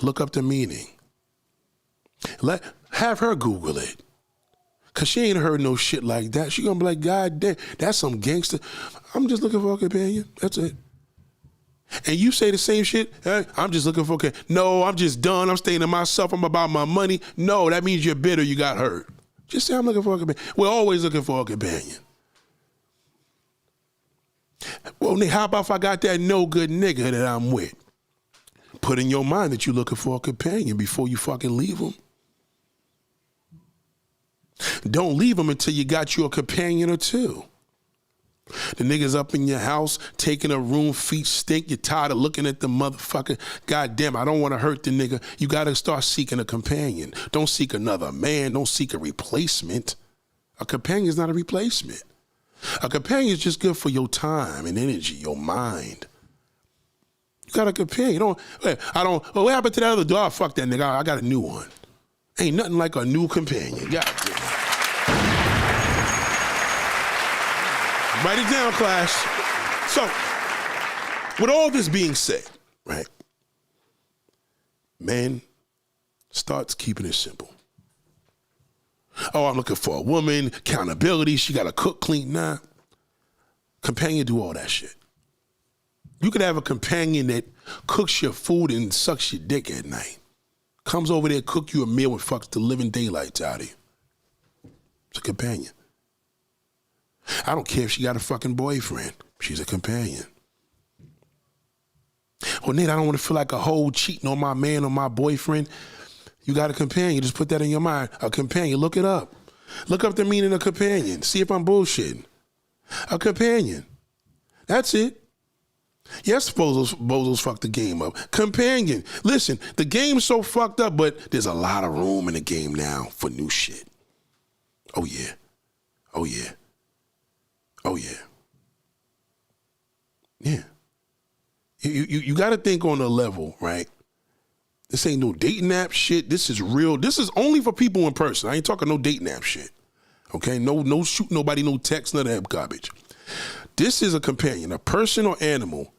Look up the meaning. Have her Google it. Cause she ain't heard no shit like that. She gonna be like, God damn, that's some gangster. I'm just looking for a companion. That's it. And you say the same shit, hey, I'm just looking for no, I'm just done. I'm staying to myself. I'm about my money. No, that means you're bitter. You got hurt. Just say I'm looking for a companion. We're always looking for a companion. Well, how about if I got that no good nigga that I'm with? Put in your mind that you're looking for a companion before you fucking leave him. Don't leave him until you got you a companion or two. The niggas up in your house, taking a room, feet stink. You're tired of looking at the motherfucker. God damn, I don't want to hurt the nigga. You got to start seeking a companion. Don't seek another man. Don't seek a replacement. A companion is not a replacement. A companion is just good for your time and energy, your mind. You got a companion. What happened to that other dog? Fuck that nigga. I got a new one. Ain't nothing like a new companion. God damn. Write it down, class. So, with all this being said, right, man starts keeping it simple. Oh, I'm looking for a woman, accountability, she got to cook, clean. Nah, companion do all that shit. You could have a companion that cooks your food and sucks your dick at night. Comes over there, cook you a meal and fucks the living daylights out of you. It's a companion. I don't care if she got a fucking boyfriend. She's a companion. Oh, Nate, I don't want to feel like a hoe cheating on my man or my boyfriend. You got a companion. Just put that in your mind. A companion. Look it up. Look up the meaning of companion. See if I'm bullshitting. A companion. That's it. Yes, bozos fucked the game up. Companion. Listen, the game's so fucked up, but there's a lot of room in the game now for new shit. Oh, yeah. Oh, yeah. Oh, yeah. Yeah. You got to think on a level, right? This ain't no dating app shit. This is real. This is only for people in person. I ain't talking no dating app shit. Okay? No shoot nobody, no text, none of that garbage. This is a companion, a person or animal,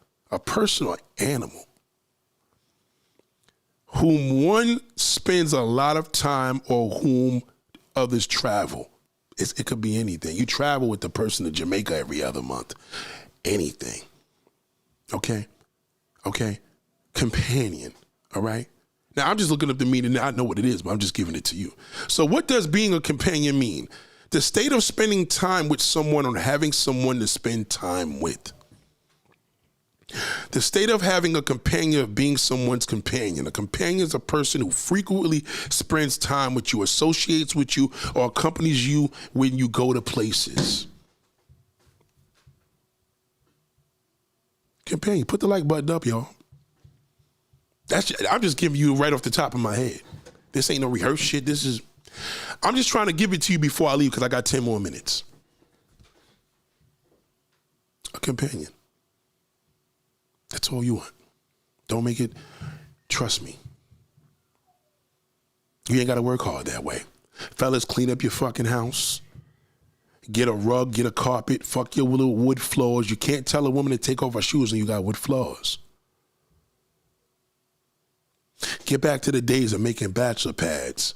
whom one spends a lot of time or whom others travel. It could be anything. You travel with the person to Jamaica every other month. Anything. Okay? Companion. All right? Now, I'm just looking up the meaning. I know what it is, but I'm just giving it to you. So what does being a companion mean? The state of spending time with someone or having someone to spend time with. The state of having a companion, of being someone's companion. A companion is a person who frequently spends time with you, associates with you, or accompanies you when you go to places. Companion, put the like button up, y'all. I'm just giving you right off the top of my head. This ain't no rehearsed shit. I'm just trying to give it to you before I leave because I got 10 more minutes. A companion. That's all you want. Don't make it, trust me. You ain't got to work hard that way. Fellas, clean up your fucking house. Get a rug, get a carpet, fuck your little wood floors. You can't tell a woman to take off her shoes when you got wood floors. Get back to the days of making bachelor pads.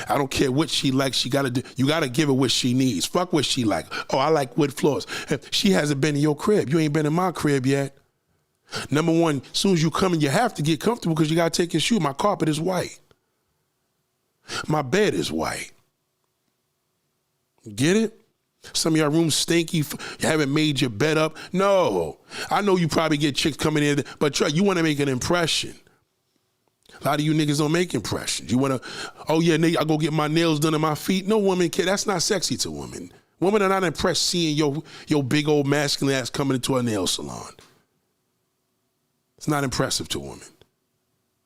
I don't care what she likes. You got to give her what she needs. Fuck what she like. Oh, I like wood floors. She hasn't been in your crib. You ain't been in my crib yet. Number one, as soon as you come in, you have to get comfortable because you got to take your shoe. My carpet is white. My bed is white. Get it? Some of y'all rooms stinky. You haven't made your bed up. No. I know you probably get chicks coming in, but you want to make an impression. A lot of you niggas don't make impressions. You want to, oh yeah, nigga, I go get my nails done and my feet. No woman can. That's not sexy to women. Women are not impressed seeing your big old masculine ass coming into a nail salon. It's not impressive to women.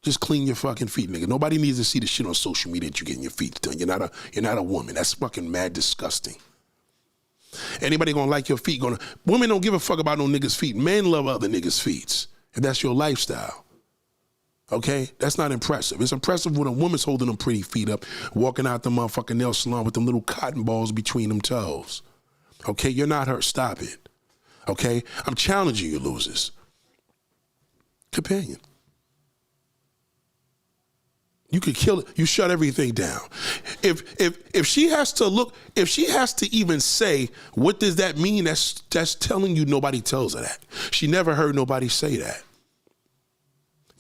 Just clean your fucking feet, nigga. Nobody needs to see the shit on social media that you're getting your feet done. You're not a woman. That's fucking mad disgusting. Anybody gonna like your feet? Women don't give a fuck about no niggas' feet. Men love other niggas' feet. If that's your lifestyle. Okay? That's not impressive. It's impressive when a woman's holding them pretty feet up, walking out the motherfucking nail salon with them little cotton balls between them toes. Okay? You're not her. Stop it. Okay? I'm challenging you, losers. Companion. You could kill it. You shut everything down. If she has to look, if she has to even say, what does that mean? That's telling you nobody tells her that. She never heard nobody say that.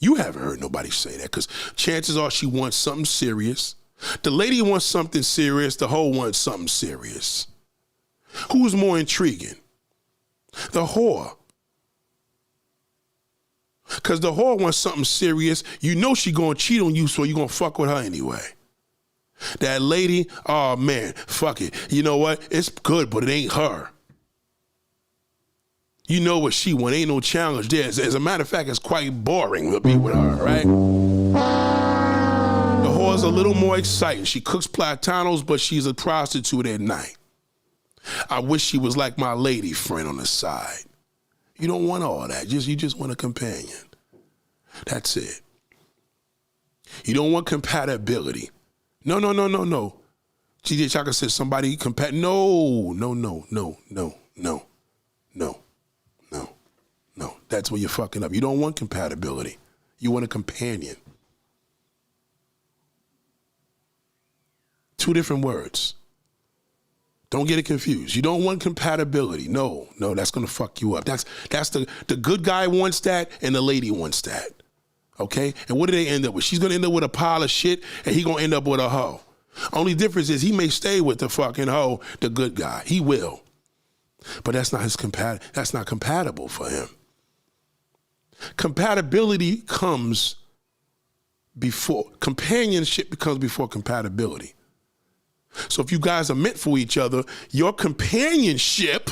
You haven't heard nobody say that because chances are she wants something serious. The lady wants something serious. The hoe wants something serious. Who's more intriguing? The whore. Because the whore wants something serious. You know she gonna cheat on you, so you gonna fuck with her anyway. That lady, oh man, fuck it. You know what? It's good, but it ain't her. You know what she want. Ain't no challenge there. As a matter of fact, it's quite boring to be with her, right? The whore's a little more exciting. She cooks platanos, but she's a prostitute at night. I wish she was like my lady friend on the side. You don't want all that. You just want a companion. That's it. You don't want compatibility. No. G.J. Chaka said somebody No. That's where you're fucking up. You don't want compatibility. You want a companion. Two different words. Don't get it confused. You don't want compatibility. No, that's gonna fuck you up. That's the good guy wants that and the lady wants that. Okay? And what do they end up with? She's gonna end up with a pile of shit and he gonna end up with a hoe. Only difference is he may stay with the fucking hoe, the good guy. He will. But that's not compatible for him. Compatibility comes before, companionship becomes before compatibility. So if you guys are meant for each other, your companionship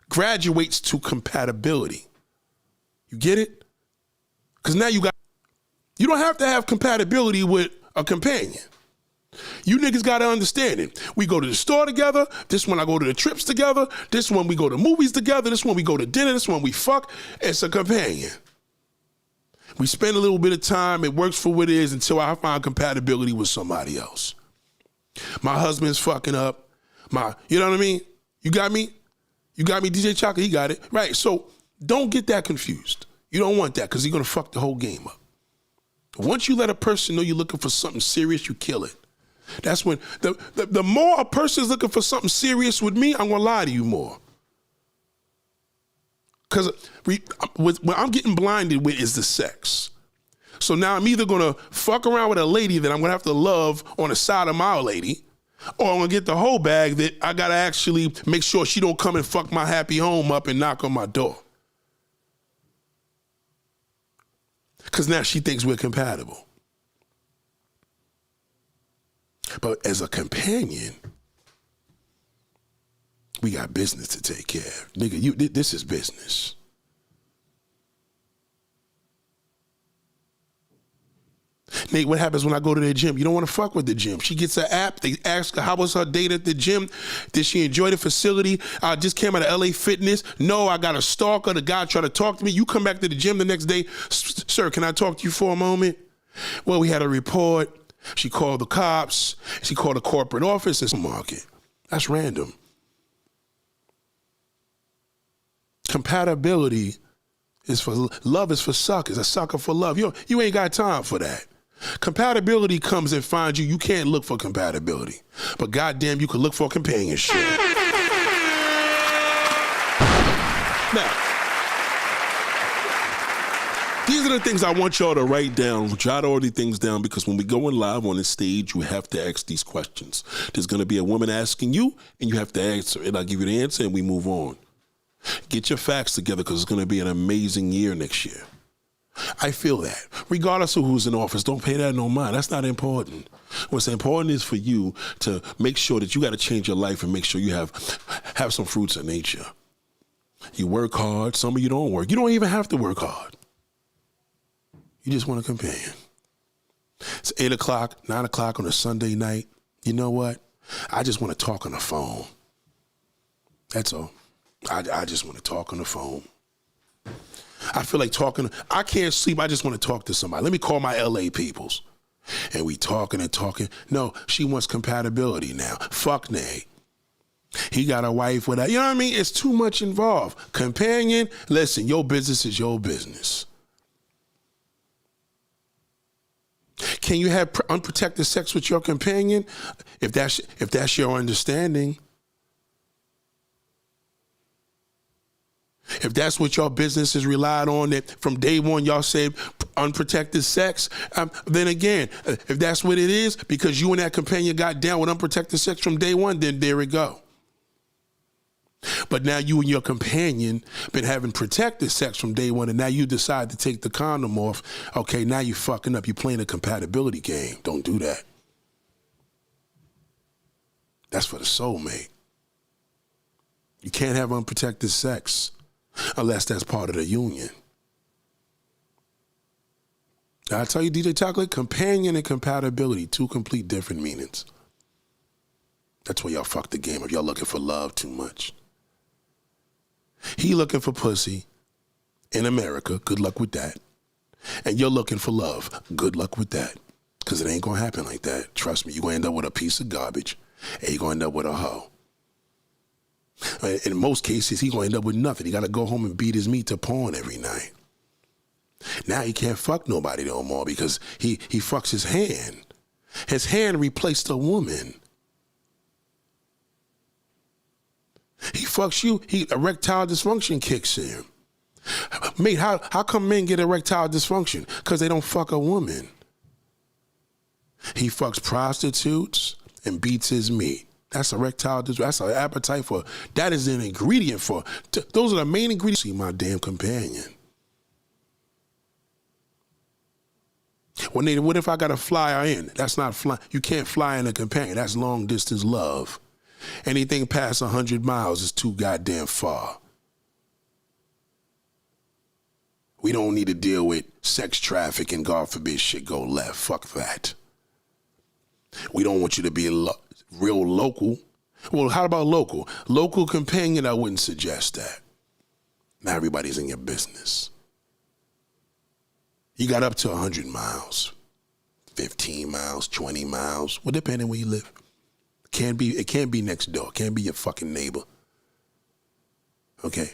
graduates to compatibility. You get it? Because now you don't have to have compatibility with a companion. You niggas got to understand it. We go to the store together. This one I go to the trips together. This one we go to movies together. This one we go to dinner. This one we fuck. It's a companion. We spend a little bit of time. It works for what it is until I find compatibility with somebody else. My husband's fucking up. You know what I mean? You got me? You got me, DJ Chaka? He got it. Right, so don't get that confused. You don't want that because you're going to fuck the whole game up. Once you let a person know you're looking for something serious, you kill it. That's when, the more a person's looking for something serious with me, I'm going to lie to you more. Because what I'm getting blinded with is the sex. So now I'm either gonna fuck around with a lady that I'm gonna have to love on the side of my lady, or I'm gonna get the whole bag that I gotta actually make sure she don't come and fuck my happy home up and knock on my door. Because now she thinks we're compatible. But as a companion, we got business to take care of. Nigga, this is business. Nate, what happens when I go to the gym? You don't want to fuck with the gym. She gets an app. They ask her, how was her date at the gym? Did she enjoy the facility? I just came out of LA Fitness. No, I got a stalker. The guy tried to talk to me. You come back to the gym the next day. Sir, can I talk to you for a moment? Well, we had a report. She called the cops. She called the corporate office and market. That's random. Compatibility is for love is for suckers. A sucker for love. You ain't got time for that. Compatibility comes and finds you. You can't look for compatibility. But goddamn, you can look for companionship. Now, These are the things I want y'all to write down. Jot all these things down, because when we go in live on the stage, you have to ask these questions. There's going to be a woman asking you, and you have to answer. And I'll give you the answer, and we move on. Get your facts together, because it's going to be an amazing year next year. I feel that. Regardless of who's in office, don't pay that no mind. That's not important. What's important is for you to make sure that you got to change your life and make sure you have some fruits of nature. You work hard. Some of you don't work. You don't even have to work hard. You just want a companion. It's 8 o'clock, 9 o'clock on a Sunday night. You know what? I just want to talk on the phone. That's all. I just want to talk on the phone. I feel like talking. I can't sleep. I just want to talk to somebody. Let me call my LA peoples. And we talking and talking. No, she wants compatibility now. Fuck nay. He got a wife with that. You know what I mean? It's too much involved. Companion, listen, your business is your business. Can you have unprotected sex with your companion? If that's your understanding. If that's what your business is relied on, that from day one y'all say unprotected sex, then again, if that's what it is, because you and that companion got down with unprotected sex from day one, then there we go. But now you and your companion been having protected sex from day one, and now you decide to take the condom off. Okay, now you fucking up. You're playing a compatibility game. Don't do that. That's for the soulmate. You can't have unprotected sex unless that's part of the union. I tell you, DJ Chocolate, companion and compatibility, two complete different meanings. That's where y'all fuck the game if y'all looking for love too much. He looking for pussy in America, good luck with that. And you're looking for love, good luck with that. Because it ain't going to happen like that. Trust me, you're going to end up with a piece of garbage, and you're going to end up with a hoe. In most cases, he's going to end up with nothing. He got to go home and beat his meat to porn every night. Now he can't fuck nobody no more because he fucks his hand. His hand replaced a woman. He fucks you, erectile dysfunction kicks in. Mate, how come men get erectile dysfunction? Because they don't fuck a woman. He fucks prostitutes and beats his meat. That's erectile dysfunction. That's an appetite for, that is an ingredient for, those are the main ingredients. See my damn companion. What if I got to fly her in? That's not flying. You can't fly in a companion. That's long distance love. Anything past 100 miles is too goddamn far. We don't need to deal with sex trafficking, God forbid shit go left. Fuck that. We don't want you to be real local. Well, how about local? Local companion, I wouldn't suggest that. Not everybody's in your business. You got up to 100 miles, 15 miles, 20 miles, well, depending where you live. It can't be next door. It can't be your fucking neighbor. Okay?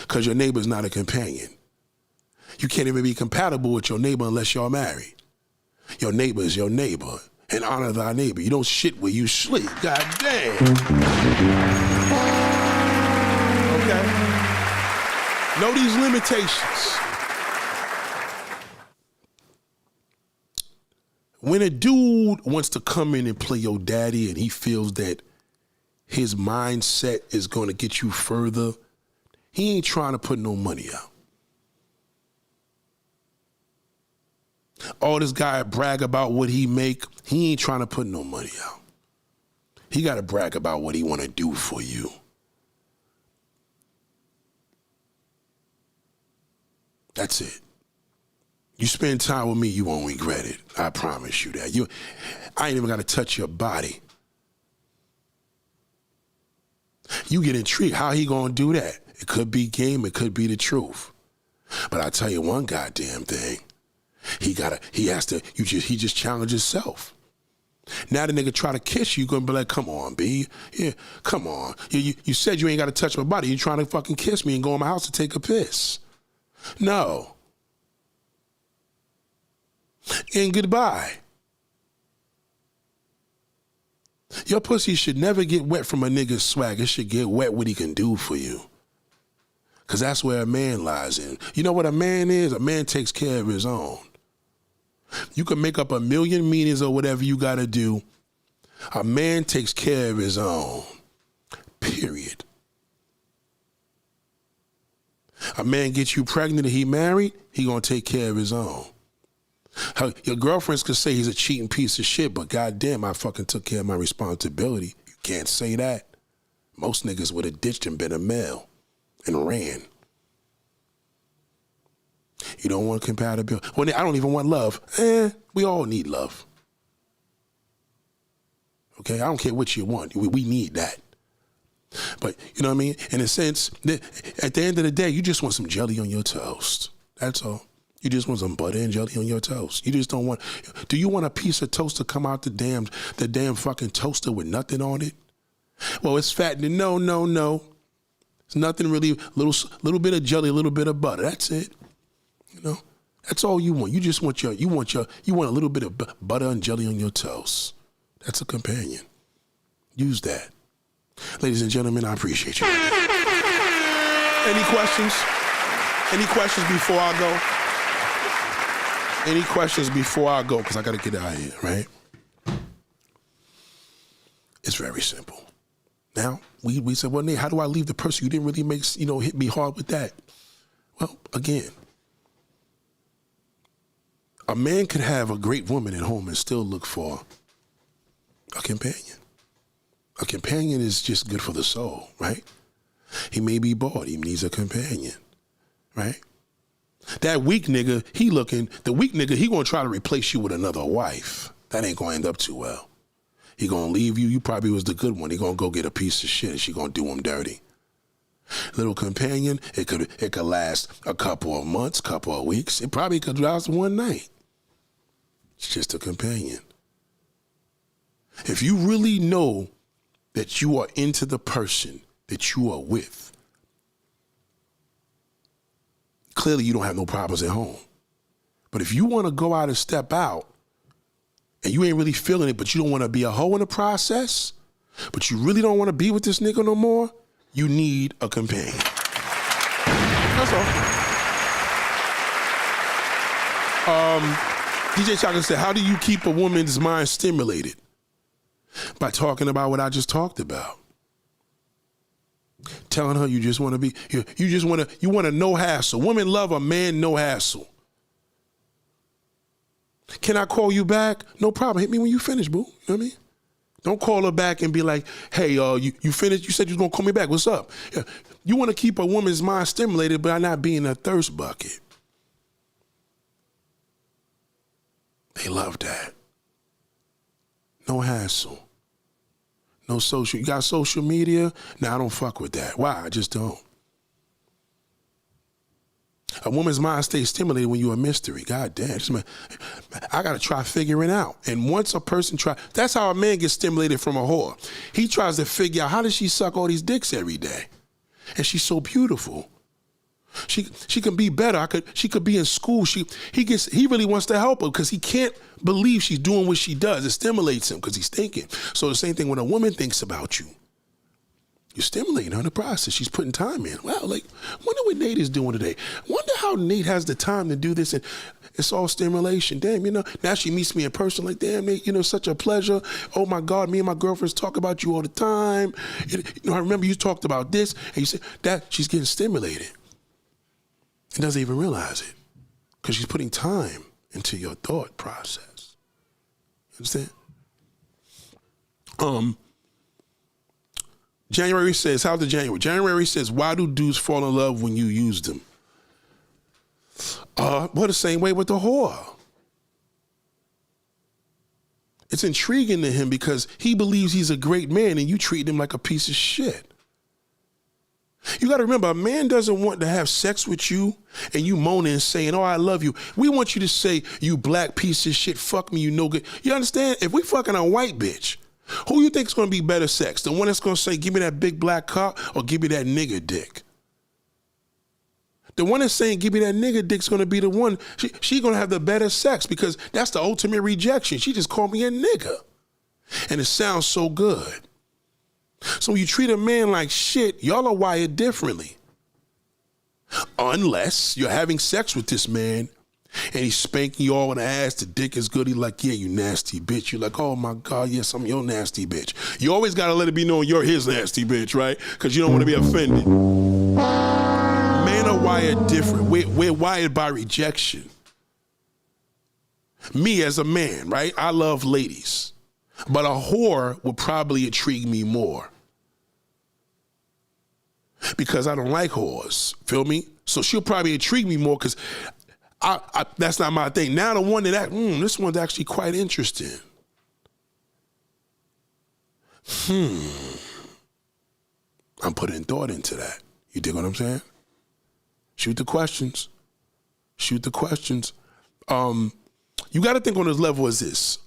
Because your neighbor's not a companion. You can't even be compatible with your neighbor unless y'all married. Your neighbor is your neighbor. And honor thy neighbor. You don't shit where you sleep. God damn. Okay? Know these limitations. When a dude wants to come in and play your daddy and he feels that his mindset is going to get you further, he ain't trying to put no money out. All this guy brag about what he make, he ain't trying to put no money out. He got to brag about what he want to do for you. That's it. You spend time with me, you won't regret it. I promise you that. I ain't even got to touch your body. You get intrigued. How he gonna do that? It could be game, it could be the truth. But I tell you one goddamn thing. He just challenged himself. Now the nigga try to kiss you, gonna be like, come on, B. Yeah, come on. You said you ain't got to touch my body. You trying to fucking kiss me and go in my house to take a piss. No. And goodbye. Your pussy should never get wet from a nigga's swag. It should get wet what he can do for you. Because that's where a man lies in. You know what a man is? A man takes care of his own. You can make up a million meanings or whatever you got to do. A man takes care of his own. Period. A man gets you pregnant and he married, he gonna take care of his own. Your girlfriends could say he's a cheating piece of shit, but goddamn, I fucking took care of my responsibility. You can't say that. Most niggas would have ditched and been a male and ran. You don't want compatibility. Well, I don't even want love. We all need love. Okay, I don't care what you want. We need that. But, you know what I mean? In a sense, at the end of the day, you just want some jelly on your toast. That's all. You just want some butter and jelly on your toast. You just don't want, do you want a piece of toast to come out the damn fucking toaster with nothing on it? Well, it's fattening. No. It's nothing really, little bit of jelly, a little bit of butter. That's it. You know, that's all you want. You just want you want a little bit of butter and jelly on your toast. That's a companion. Use that. Ladies and gentlemen, I appreciate you. Any questions? Any questions before I go? Any questions before I go? Because I got to get out of here, right? It's very simple. Now, we said, well, Nate, how do I leave the person? You didn't really hit me hard with that. Well, again, a man could have a great woman at home and still look for a companion. A companion is just good for the soul, right? He may be bored. He needs a companion, right? That weak nigga, he going to try to replace you with another wife. That ain't going to end up too well. He going to leave you. You probably was the good one. He going to go get a piece of shit and she going to do him dirty. Little companion, it could last a couple of months, couple of weeks. It probably could last one night. It's just a companion. If you really know that you are into the person that you are with, clearly you don't have no problems at home. But if you want to go out and step out and you ain't really feeling it, but you don't want to be a hoe in the process, but you really don't want to be with this nigga no more, you need a companion. That's all. DJ Chaka said, how do you keep a woman's mind stimulated? By talking about what I just talked about. Telling her you just want to be, you want a no hassle. Women love a man no hassle. Can I call you back? No problem. Hit me when you finish, boo. You know what I mean? Don't call her back and be like, hey, you finished? You said you was going to call me back. What's up? Yeah. You want to keep a woman's mind stimulated by not being a thirst bucket. They love that. No hassle. No social. You got social media? Nah, I don't fuck with that. Why? I just don't. A woman's mind stays stimulated when you're a mystery. God damn. I got to try figuring out. And once a person that's how a man gets stimulated from a whore. He tries to figure out, how does she suck all these dicks every day? And she's so beautiful. She can be better. She could be in school. He really wants to help her because he can't believe she's doing what she does. It stimulates him because he's thinking. So the same thing when a woman thinks about you. You're stimulating her in the process. She's putting time in. Wow, wonder what Nate is doing today. Wonder how Nate has the time to do this. And it's all stimulation. Damn, now she meets me in person like, damn, Nate, such a pleasure. Oh my God, me and my girlfriends talk about you all the time. I remember you talked about this. And you said that she's getting stimulated. And doesn't even realize it because she's putting time into your thought process. Understand? January says, how's the January? January says, why do dudes fall in love when you use them? Well, the same way with the whore. It's intriguing to him because he believes he's a great man and you treat him like a piece of shit. You got to remember, a man doesn't want to have sex with you and you moaning and saying, oh, I love you. We want you to say, you black piece of shit, fuck me, you no good. You understand? If we fucking a white bitch, who you think is going to be better sex? The one that's going to say, give me that big black cock or give me that nigger dick? The one that's saying, give me that nigger dick's going to be the one, she going to have the better sex because that's the ultimate rejection. She just called me a nigger. And it sounds so good. So when you treat a man like shit, y'all are wired differently. Unless you're having sex with this man and he's spanking you all in the ass, the dick is good. He's like, yeah, you nasty bitch. You're like, oh my God, yes, I'm your nasty bitch. You always got to let it be known you're his nasty bitch, right? Because you don't want to be offended. Men are wired different. We're wired by rejection. Me as a man, right? I love ladies. But a whore would probably intrigue me more. Because I don't like whores. Feel me? So she'll probably intrigue me more because that's not my thing. Now the one that, this one's actually quite interesting. I'm putting thought into that. You dig what I'm saying? Shoot the questions. Shoot the questions. You got to think on this level as this.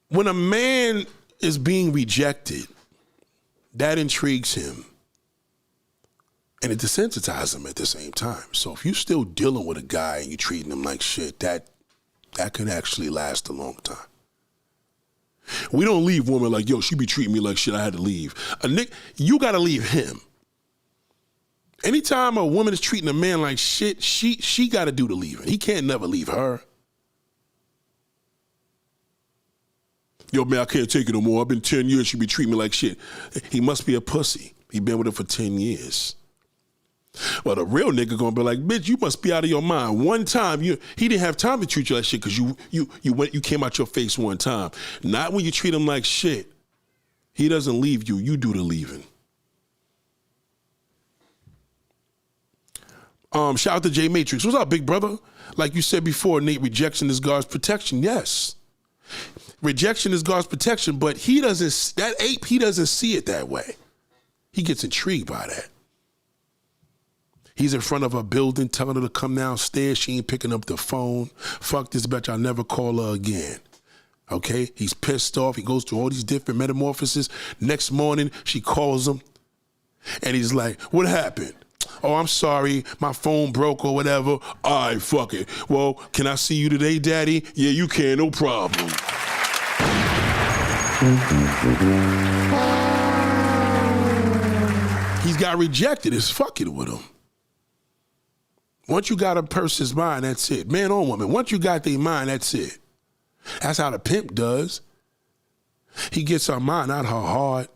When a man is being rejected, that intrigues him. And it desensitizes him at the same time. So if you're still dealing with a guy and you're treating him like shit, that can actually last a long time. We don't leave women like, yo, she be treating me like shit, I had to leave. You got to leave him. Anytime a woman is treating a man like shit, she got to do the leaving. He can't never leave her. Yo, man, I can't take it no more. I've been 10 years, she be treating me like shit. He must be a pussy. He been with her for 10 years. Well, the real nigga gonna be like, bitch, you must be out of your mind. One time, he didn't have time to treat you like shit because you came out your face one time. Not when you treat him like shit. He doesn't leave you. You do the leaving. Shout out to J Matrix. What's up, big brother? Like you said before, Nate, rejection is God's protection. Yes. Rejection is God's protection, but he doesn't see it that way. He gets intrigued by that. He's in front of a building telling her to come downstairs. She ain't picking up the phone. Fuck this bitch, I'll never call her again. Okay? He's pissed off. He goes through all these different metamorphoses. Next morning, she calls him, and he's like, what happened? Oh, I'm sorry, my phone broke or whatever. All right, fuck it. Well, can I see you today, daddy? Yeah, you can, no problem. He's got rejected. It's fucking with him. Once you got a person's mind, that's it. Man or woman, once you got their mind, that's it. That's how the pimp does. He gets her mind, not her heart.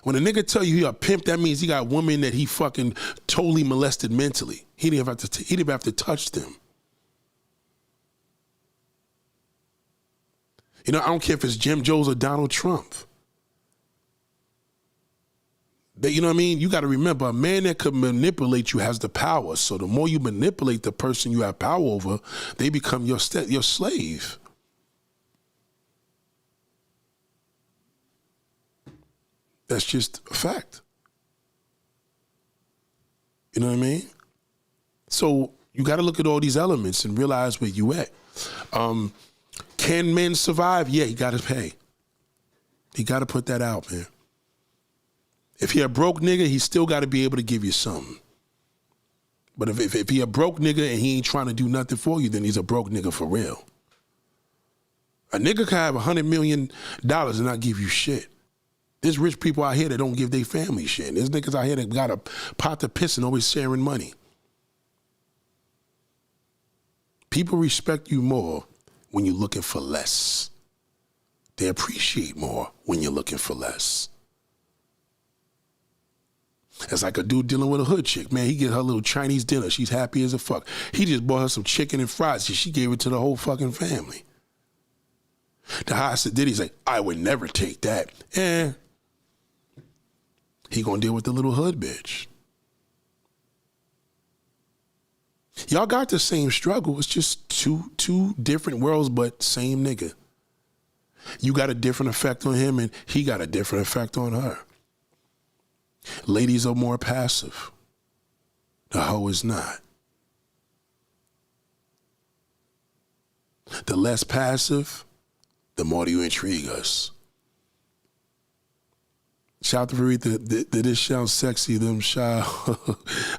When a nigga tell you he a pimp, that means he got women that he fucking totally molested mentally. He didn't have to touch them. You know, I don't care if it's Jim Jones or Donald Trump. You know what I mean? You got to remember, a man that could manipulate you has the power. So the more you manipulate the person you have power over, they become your slave. That's just a fact. You know what I mean? So you got to look at all these elements and realize where you at. Can men survive? Yeah, you got to pay. You got to put that out, man. If he a broke nigga, he still got to be able to give you something. But if he a broke nigga and he ain't trying to do nothing for you, then he's a broke nigga for real. A nigga can have $100 million and not give you shit. There's rich people out here that don't give their family shit. There's niggas out here that got a pot to piss and always sharing money. People respect you more when you're looking for less. They appreciate more when you're looking for less. It's like a dude dealing with a hood chick. Man, he get her little Chinese dinner. She's happy as a fuck. He just bought her some chicken and fries. She gave it to the whole fucking family. The house did, he's like, I would never take that. He gonna deal with the little hood bitch. Y'all got the same struggle. It's just two different worlds, but same nigga. You got a different effect on him, and he got a different effect on her. Ladies are more passive. The hoe is not. The less passive, the more you intrigue us. Shout out to Verita, did this sound sexy? Them shout.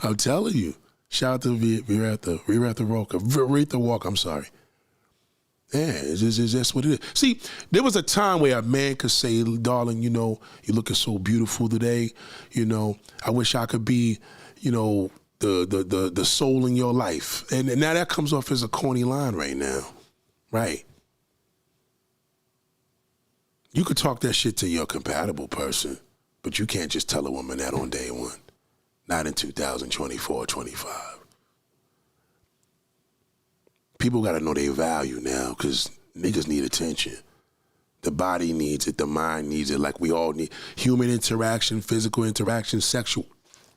I'm telling you. Shout out to Verita Walker. I'm sorry. Yeah, it's just what it is. See, there was a time where a man could say, darling, you know, you're looking so beautiful today. You know, I wish I could be, you know, the soul in your life. And now that comes off as a corny line right now. Right. You could talk that shit to your compatible person, but you can't just tell a woman that on day one. Not in 2024, 25. People got to know their value now because niggas need attention. The body needs it. The mind needs it. Like we all need human interaction, physical interaction, sexual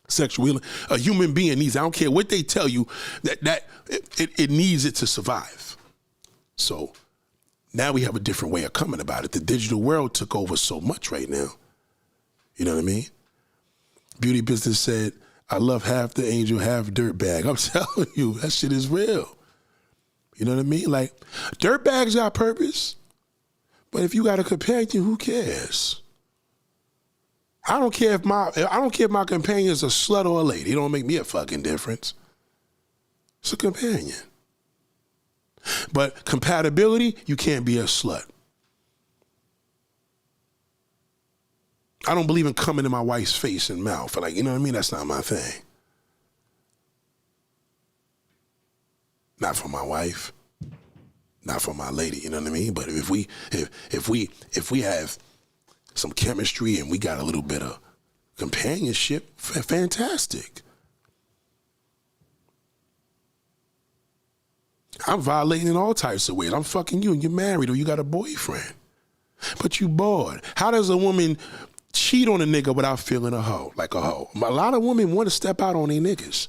healing. A human being needs it. I don't care what they tell you, that it needs it to survive. So now we have a different way of coming about it. The digital world took over so much right now. You know what I mean? Beauty Business said, I love half the angel, half dirtbag. I'm telling you, that shit is real. You know what I mean? Like, dirtbags got purpose, but if you got a companion, who cares? I don't care if my companion's a slut or a lady. It don't make me a fucking difference. It's a companion. But compatibility, you can't be a slut. I don't believe in coming in my wife's face and mouth. Like, you know what I mean? That's not my thing. Not for my wife, not for my lady, you know what I mean? But if we have some chemistry and we got a little bit of companionship, fantastic. I'm violating in all types of ways. I'm fucking you and you're married or you got a boyfriend, but you bored. How does a woman cheat on a nigga without feeling a hoe, like a hoe? A lot of women want to step out on their niggas.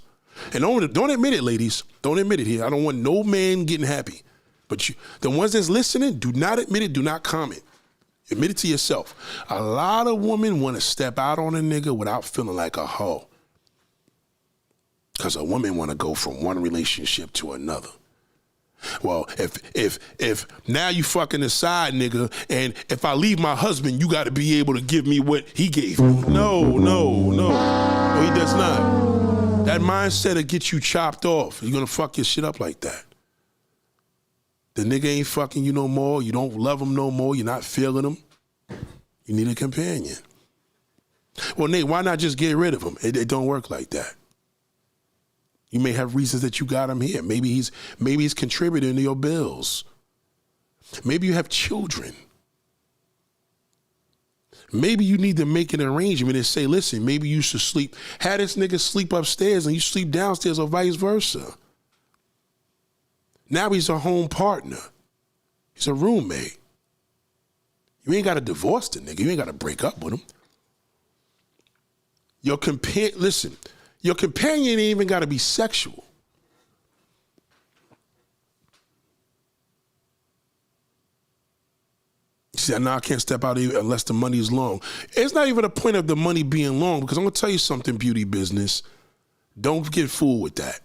And don't admit it, ladies. Don't admit it here. I don't want no man getting happy. But the ones that's listening, do not admit it, do not comment. Admit it to yourself. A lot of women want to step out on a nigga without feeling like a hoe. Because a woman want to go from one relationship to another. Well, if now you fucking a side nigga, and if I leave my husband, you got to be able to give me what he gave me. No, he does not. That mindset will get you chopped off. You're going to fuck your shit up like that. The nigga ain't fucking you no more. You don't love him no more. You're not feeling him. You need a companion. Well, Nate, why not just get rid of him? It don't work like that. You may have reasons that you got him here. Maybe he's contributing to your bills. Maybe you have children. Maybe you need to make an arrangement and say, listen, maybe you should have this nigga sleep upstairs and you sleep downstairs or vice versa. Now he's a home partner. He's a roommate. You ain't got to divorce the nigga. You ain't got to break up with him. Your companion ain't even got to be sexual. You see, now I can't step out unless the money is long. It's not even a point of the money being long, because I'm going to tell you something, Beauty Business. Don't get fooled with that.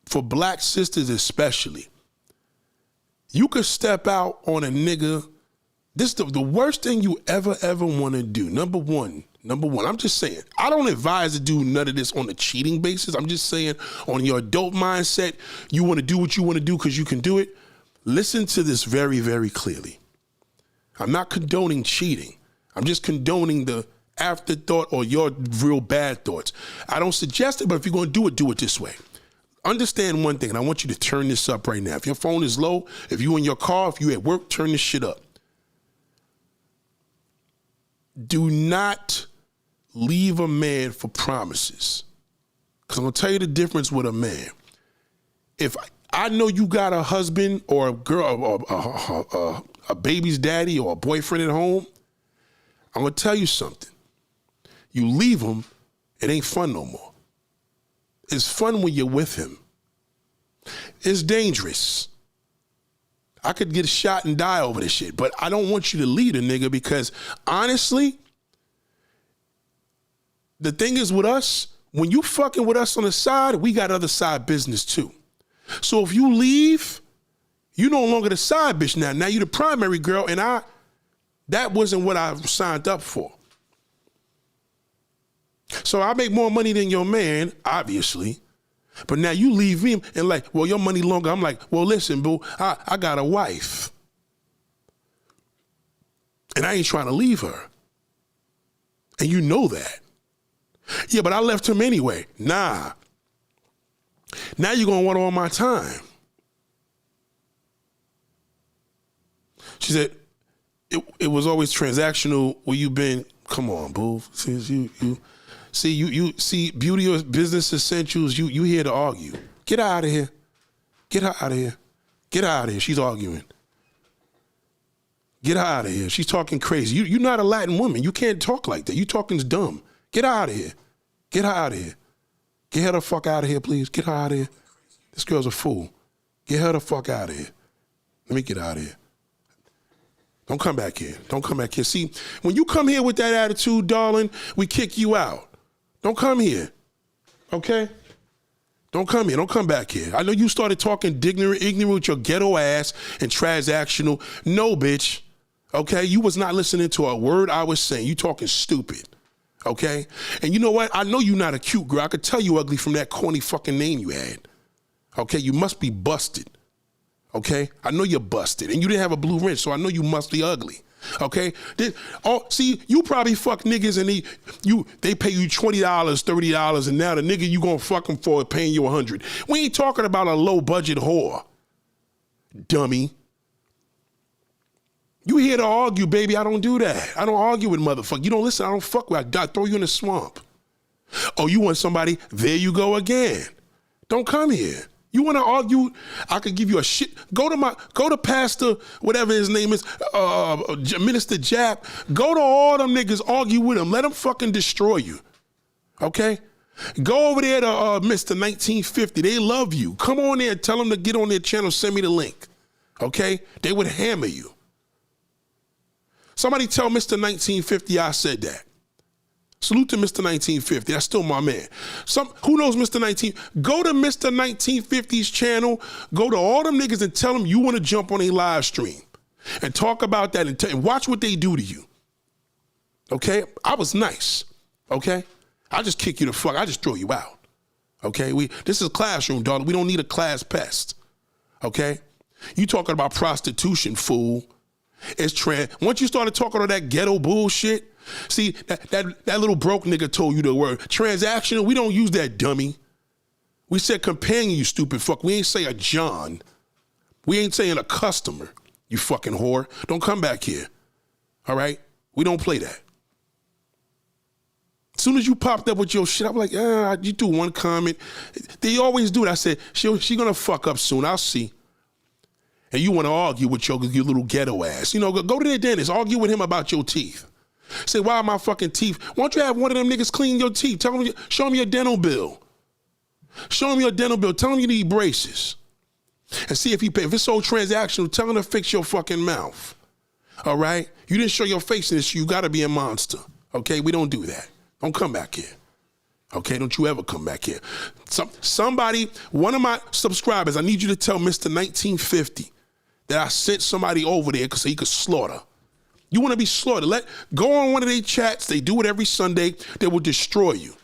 For black sisters especially, you could step out on a nigga. This is the worst thing you ever want to do. Number one, I'm just saying, I don't advise to do none of this on a cheating basis. I'm just saying, on your adult mindset, you want to do what you want to do because you can do it. Listen to this very, very clearly. I'm not condoning cheating. I'm just condoning the afterthought or your real bad thoughts. I don't suggest it, but if you're going to do it this way. Understand one thing, and I want you to turn this up right now. If your phone is low, if you in your car, if you at work, turn this shit up. Do not leave a man for promises. Because I'm going to tell you the difference with a man. If I know you got a husband or a girl, or a baby's daddy or a boyfriend at home, I'm going to tell you something. You leave him, it ain't fun no more. It's fun when you're with him. It's dangerous. I could get shot and die over this shit, but I don't want you to leave a nigga, because honestly, the thing is with us, when you fucking with us on the side, we got other side business too. So if you leave, you no longer the side bitch now. Now you the primary girl, and that wasn't what I signed up for. So I make more money than your man, obviously, But now you leave me and like, well, your money longer. I'm like, well, listen, boo, I got a wife. And I ain't trying to leave her. And you know that. Yeah, but I left him anyway. Nah. Now you're going to want all my time. She said, it was always transactional where you been. Come on, boo. See, you see beauty or business essentials, you here to argue. Get her out of here. Get her out of here. Get her out of here. She's arguing. Get her out of here. She's talking crazy. You're not a Latin woman. You can't talk like that. You talking dumb. Get her out of here. Get her out of here. Get her the fuck out of here, please. Get her out of here. This girl's a fool. Get her the fuck out of here. Let me get out of here. Don't come back here. Don't come back here. See, when you come here with that attitude, darling, we kick you out. Don't come here. Okay? Don't come here. Don't come back here. I know you started talking ignorant with your ghetto ass and transactional. No, bitch. Okay? You was not listening to a word I was saying. You talking stupid. Okay? And you know what? I know you're not a cute girl. I could tell you ugly from that corny fucking name you had. Okay? You must be busted. Okay? I know you're busted. And you didn't have a blue wrench, so I know you must be ugly. Okay? See, you probably fuck niggas and they pay you $20, $30, and now the nigga you gonna fuck him for paying you $100. We ain't talking about a low budget whore. Dummy. You here to argue, baby. I don't do that. I don't argue with motherfuckers. You don't listen. I don't fuck with. I throw you in the swamp. Oh, you want somebody? There you go again. Don't come here. You want to argue? I could give you a shit. Go to Pastor, whatever his name is, Minister Jack. Go to all them niggas, argue with them. Let them fucking destroy you. Okay? Go over there to Mr. 1950. They love you. Come on there. Tell them to get on their channel. Send me the link. Okay? They would hammer you. Somebody tell Mr. 1950 I said that. Salute to Mr. 1950. That's still my man. Who knows Mr. 19? Go to Mr. 1950's channel. Go to all them niggas and tell them you want to jump on a live stream and talk about that and watch what they do to you. Okay? I was nice. Okay? I just kick you the fuck. I just throw you out. Okay? This is a classroom, dog. We don't need a class pest. Okay? You talking about prostitution, fool. It's once you started talking all that ghetto bullshit, see, that little broke nigga told you the word. Transactional, we don't use that, dummy. We said companion, you stupid fuck. We ain't say a John. We ain't saying a customer, you fucking whore. Don't come back here, all right? We don't play that. As soon as you popped up with your shit, I'm like, you do one comment. They always do it. I said, she gonna fuck up soon, I'll see. And you want to argue with your little ghetto ass. You know, go to the dentist, argue with him about your teeth. Say, why are my fucking teeth? Why don't you have one of them niggas clean your teeth? Show him your dental bill. Show him your dental bill. Tell him you need braces. And see if he pay. If it's so transactional, tell him to fix your fucking mouth. All right? You didn't show your face in this, you got to be a monster. Okay? We don't do that. Don't come back here. Okay? Don't you ever come back here. Somebody, one of my subscribers, I need you to tell Mr. 1950 that I sent somebody over there so he could slaughter. You want to be slaughtered? Go on one of their chats. They do it every Sunday. They will destroy you.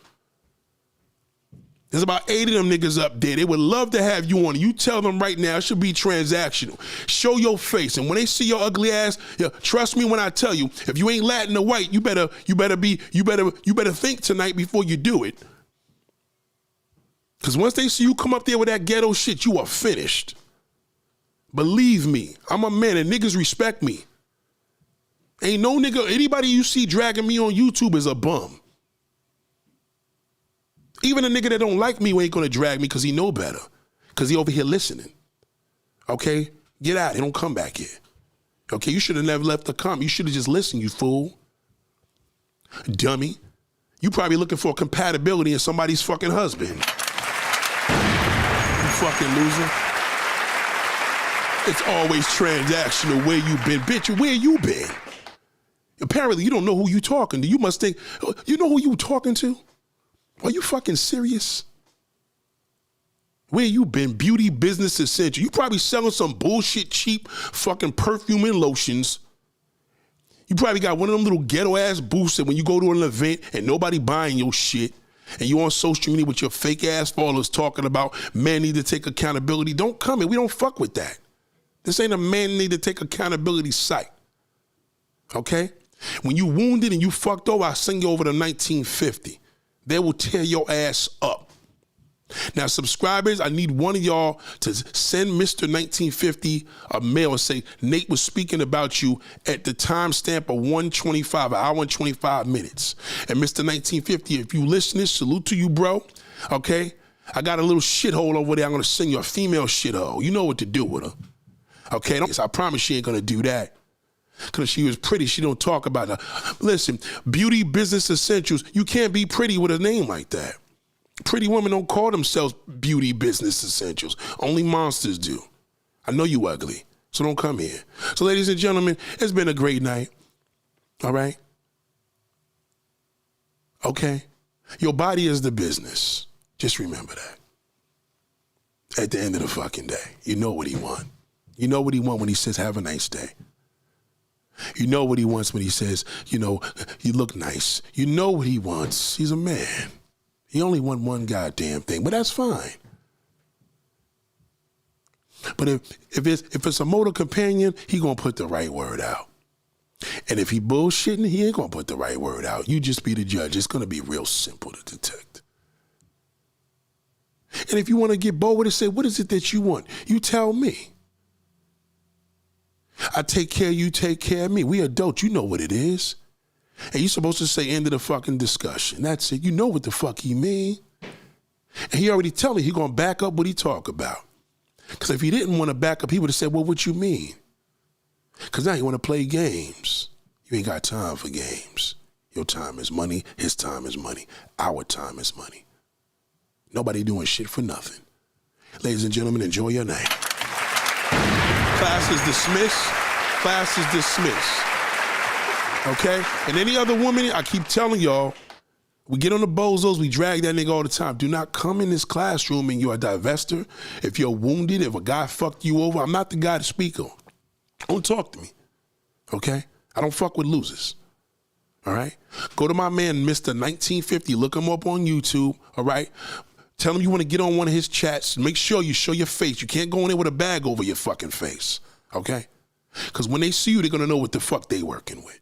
There's about 8 of them niggas up there. They would love to have you on. You tell them right now it should be transactional. Show your face, and when they see your ugly ass, trust me when I tell you, if you ain't Latin or white, you better think tonight before you do it. Because once they see you come up there with that ghetto shit, you are finished. Believe me, I'm a man and niggas respect me. Ain't no nigga, anybody you see dragging me on YouTube is a bum. Even a nigga that don't like me ain't gonna drag me because he know better. Because he over here listening. Okay? Get out. Don't come back here. Okay? You should have never left the comment. You should have just listened, you fool. Dummy. You probably looking for compatibility in somebody's fucking husband. You fucking loser. It's always transactional. Where you been? Bitch, where you been? Apparently, you don't know who you talking to. You must think, you know who you talking to? Are you fucking serious? Where you been? Beauty business essential. You probably selling some bullshit cheap fucking perfume and lotions. You probably got one of them little ghetto ass booths that when you go to an event and nobody buying your shit, and you on social media with your fake ass followers talking about men need to take accountability, don't come in. We don't fuck with that. This ain't a man need to take accountability site. Okay? When you wounded and you fucked over, I'll send you over to 1950. They will tear your ass up. Now, subscribers, I need one of y'all to send Mr. 1950 a mail and say, Nate was speaking about you at the timestamp of 1:25, an hour and 25 minutes. And Mr. 1950, if you listening, salute to you, bro. Okay? I got a little shithole over there. I'm going to send you a female shithole. You know what to do with her. Okay? I promise she ain't going to do that. Because she was pretty, she don't talk about her. Listen, beauty business essentials, you can't be pretty with a name like that. Pretty women don't call themselves beauty business essentials. Only monsters do. I know you ugly, so don't come here. So ladies and gentlemen, it's been a great night. All right? Okay? Your body is the business. Just remember that. At the end of the fucking day, you know what he want. You know what he want when he says, have a nice day. You know what he wants when he says, you know, you look nice. You know what he wants. He's a man. He only want one goddamn thing, but that's fine. But if it's a motor companion, he gonna put the right word out. And if he bullshitting, he ain't gonna put the right word out. You just be the judge. It's gonna be real simple to detect. And if you want to get bold with it, say, what is it that you want? You tell me. I take care of you, take care of me. We adults, you know what it is. And you're supposed to say end of the fucking discussion. That's it. You know what the fuck he mean. And he already tell me he gonna back up what he talk about. Because if he didn't want to back up, he would have said, well, what you mean? Because now you want to play games. You ain't got time for games. Your time is money. His time is money. Our time is money. Nobody doing shit for nothing. Ladies and gentlemen, enjoy your night. Class is dismissed. Class is dismissed. Okay? And any other woman, I keep telling y'all, we get on the bozos, we drag that nigga all the time. Do not come in this classroom and you're a divester. If you're wounded, if a guy fucked you over, I'm not the guy to speak on. Don't talk to me. Okay? I don't fuck with losers. All right? Go to my man, Mr. 1950. Look him up on YouTube. All right? Tell him you want to get on one of his chats. Make sure you show your face. You can't go in there with a bag over your fucking face. Okay? Because when they see you, they're going to know what the fuck they working with.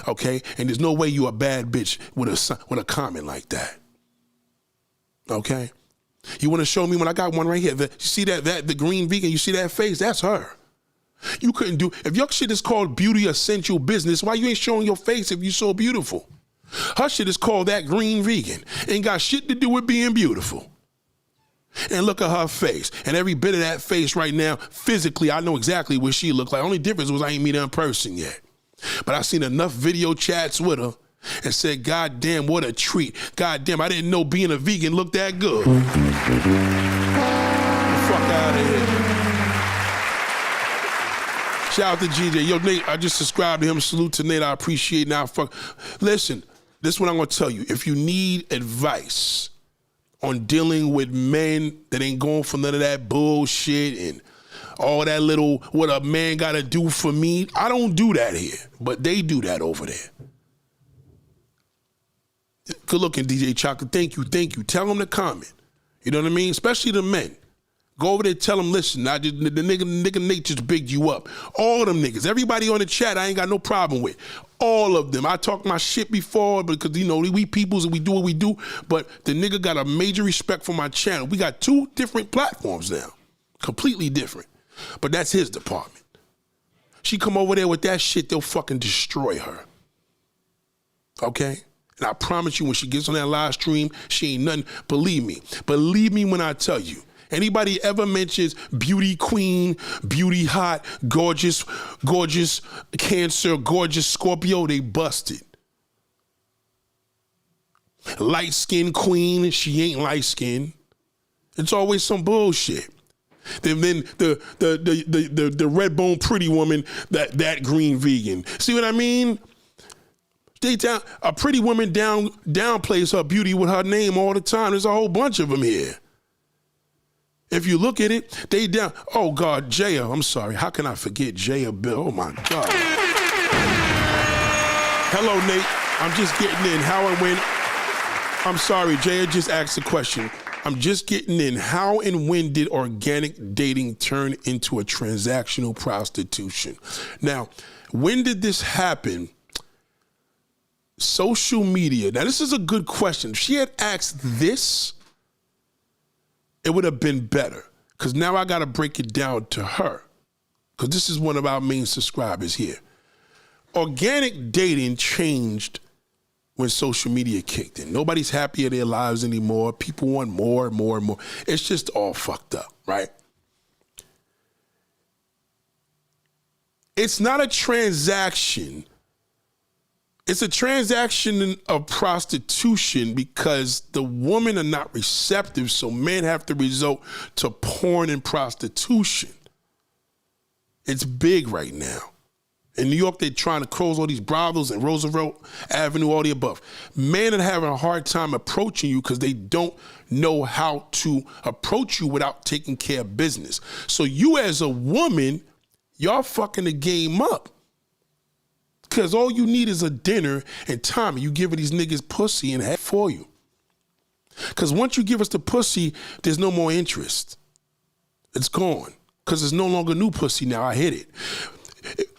Okay? And there's no way you a bad bitch with a comment like that. Okay? You want to show me when I got one right here? You see that the green vegan, you see that face? That's her. You couldn't do, if your shit is called beauty essential business, why you ain't showing your face if you so beautiful? Her shit is called that green vegan. Ain't got shit to do with being beautiful. And look at her face. And every bit of that face right now, physically, I know exactly what she looked like. Only difference was I ain't meet her in person yet. But I seen enough video chats with her and said, God damn, what a treat. God damn, I didn't know being a vegan looked that good. Get the fuck out of here. Shout out to GJ. Yo, Nate, I just subscribed to him. Salute to Nate. I appreciate it. Now, listen, this is what I'm going to tell you. If you need advice on dealing with men that ain't going for none of that bullshit and all that little, what a man got to do for me, I don't do that here, but they do that over there. Good looking, DJ Chocolate. Thank you, thank you. Tell them to comment. You know what I mean? Especially the men. Go over there, tell them, listen, the nigga Nate just bigged you up. All them niggas, everybody on the chat, I ain't got no problem with. All of them. I talked my shit before because, you know, we peoples and we do what we do, but the nigga got a major respect for my channel. We got 2 different platforms now, completely different, but that's his department. She come over there with that shit, they'll fucking destroy her. Okay? And I promise you, when she gets on that live stream, she ain't nothing. Believe me when I tell you. Anybody ever mentions beauty queen, beauty hot, gorgeous Cancer, gorgeous Scorpio, they busted. Light skin queen, she ain't light skin. It's always some bullshit. Then the red bone pretty woman, that green vegan. See what I mean? A pretty woman downplays her beauty with her name all the time. There's a whole bunch of them here. If you look at it, they down. Oh God, Jaya. I'm sorry. How can I forget Jaya Bill? Oh my God. Hello, Nate. I'm just getting in. How and when? I'm sorry, Jaya just asked a question. I'm just getting in. How and when did organic dating turn into a transactional prostitution? Now, when did this happen? Social media. Now, this is a good question. If she had asked this, it would have been better. Because now I got to break it down to her. Because this is one of our main subscribers here. Organic dating changed when social media kicked in. Nobody's happy in their lives anymore. People want more and more and more. It's just all fucked up, right? It's not a transaction. It's a transaction of prostitution because the women are not receptive, so men have to resort to porn and prostitution. It's big right now. In New York, they're trying to close all these brothels and Roosevelt Avenue, all the above. Men are having a hard time approaching you because they don't know how to approach you without taking care of business. So you as a woman, y'all fucking the game up. Because all you need is a dinner and time. You give these niggas pussy and head for you. Because once you give us the pussy, there's no more interest. It's gone. Because there's no longer new pussy now. I hit it.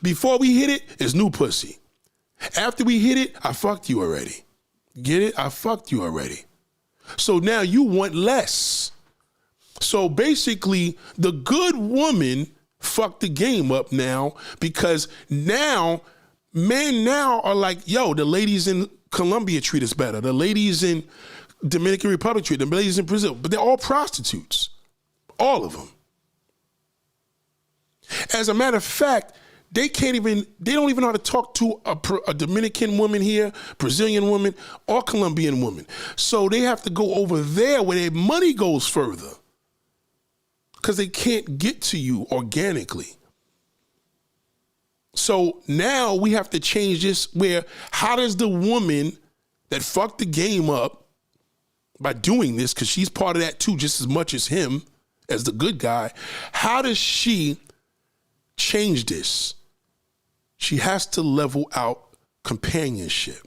Before we hit it, it's new pussy. After we hit it, I fucked you already. Get it? I fucked you already. So now you want less. So basically, the good woman fucked the game up now because now men now are like, yo, the ladies in Colombia treat us better. The ladies in Dominican Republic treat them. The ladies in Brazil. But they're all prostitutes. All of them. As a matter of fact, they don't even know how to talk to a Dominican woman here, Brazilian woman, or Colombian woman. So they have to go over there where their money goes further because they can't get to you organically. So now we have to change this where how does the woman that fucked the game up by doing this, because she's part of that too, just as much as him, as the good guy, how does she change this? She has to level out companionship.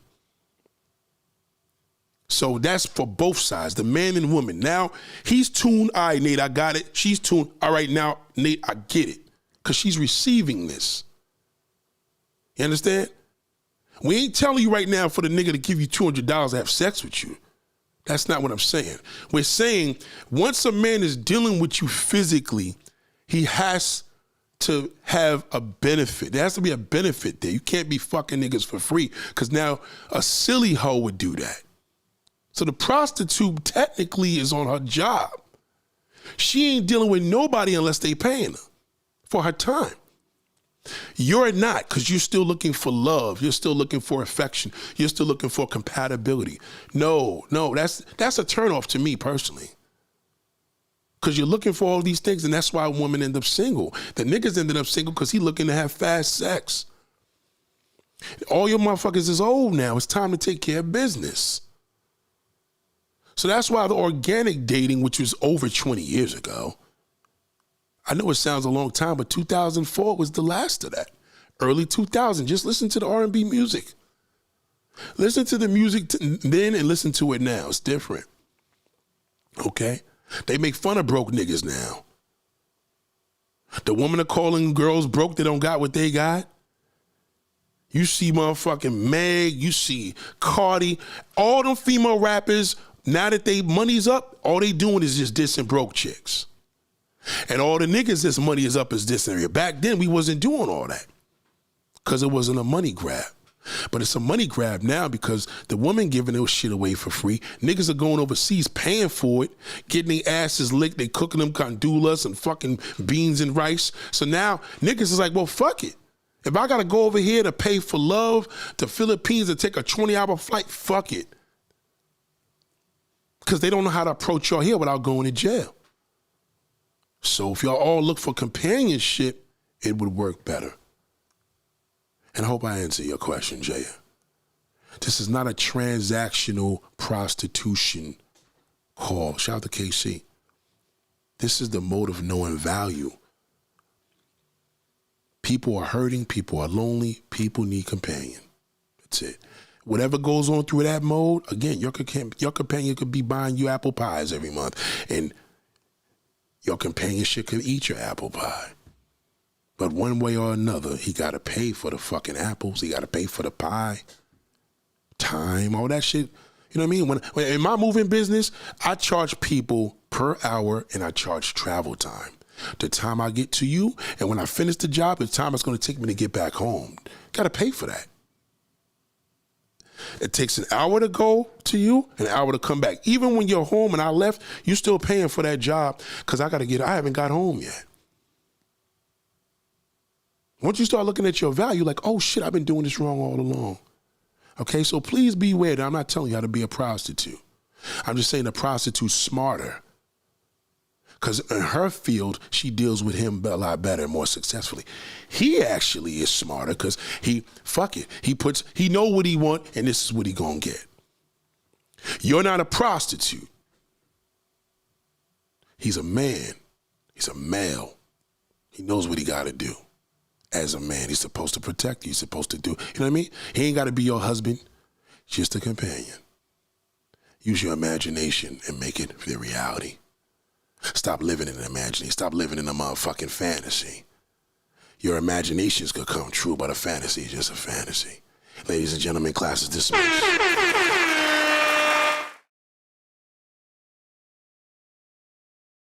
So that's for both sides, the man and woman. Now, he's tuned. All right, Nate, I got it. She's tuned. All right, now, Nate, I get it. Because she's receiving this. You understand? We ain't telling you right now for the nigga to give you $200 to have sex with you. That's not what I'm saying. We're saying once a man is dealing with you physically, he has to have a benefit. There has to be a benefit there. You can't be fucking niggas for free because now a silly hoe would do that. So the prostitute technically is on her job. She ain't dealing with nobody unless they paying her for her time. You're not, because you're still looking for love. You're still looking for affection. You're still looking for compatibility. No, that's a turnoff to me personally. Because you're looking for all these things, and that's why women end up single. The niggas ended up single because he looking to have fast sex. All your motherfuckers is old now. It's time to take care of business. So that's why the organic dating, which was over 20 years ago, I know it sounds a long time, but 2004 was the last of that. Early 2000, just listen to the R&B music. Listen to the music then and listen to it now. It's different. Okay? They make fun of broke niggas now. The women are calling girls broke that don't got what they got. You see motherfucking Meg, you see Cardi, all them female rappers, now that they money's up, all they doing is just dissing broke chicks. And all the niggas that's money is up is dissing. Back then we wasn't doing all that because it wasn't a money grab. But it's a money grab now because the women giving their shit away for free. Niggas are going overseas paying for it, getting their asses licked. They cooking them condulas and fucking beans and rice. So now niggas is like, well, fuck it. If I got to go over here to pay for love to Philippines and take a 20-hour flight, fuck it. Because they don't know how to approach y'all here without going to jail. So if y'all all look for companionship, it would work better. And I hope I answer your question, Jaya. This is not a transactional prostitution call. Shout out to KC. This is the mode of knowing value. People are hurting. People are lonely. People need companion. That's it. Whatever goes on through that mode, again, your companion could be buying you apple pies every month, and your companionship could eat your apple pie. But one way or another, he got to pay for the fucking apples. He got to pay for the pie, time, all that shit. You know what I mean? When in my moving business, I charge people per hour, and I charge travel time. The time I get to you, and when I finish the job, the time it's going to take me to get back home. Got to pay for that. It takes an hour to go to you, an hour to come back. Even when you're home and I left, you're still paying for that job because I haven't got home yet. Once you start looking at your value, like, oh shit, I've been doing this wrong all along. Okay, so please beware that I'm not telling you how to be a prostitute. I'm just saying the prostitute's smarter. Because in her field, she deals with him a lot better and more successfully. He actually is smarter because he know what he want, and this is what he gonna get. You're not a prostitute. He's a man. He's a male. He knows what he gotta do. As a man, he's supposed to protect you. He's supposed to do, you know what I mean? He ain't gotta be your husband, just a companion. Use your imagination and make it their reality. Stop living in imagining. Stop living in a motherfucking fantasy. Your imaginations could come true, but a fantasy is just a fantasy. Ladies and gentlemen, class is dismissed.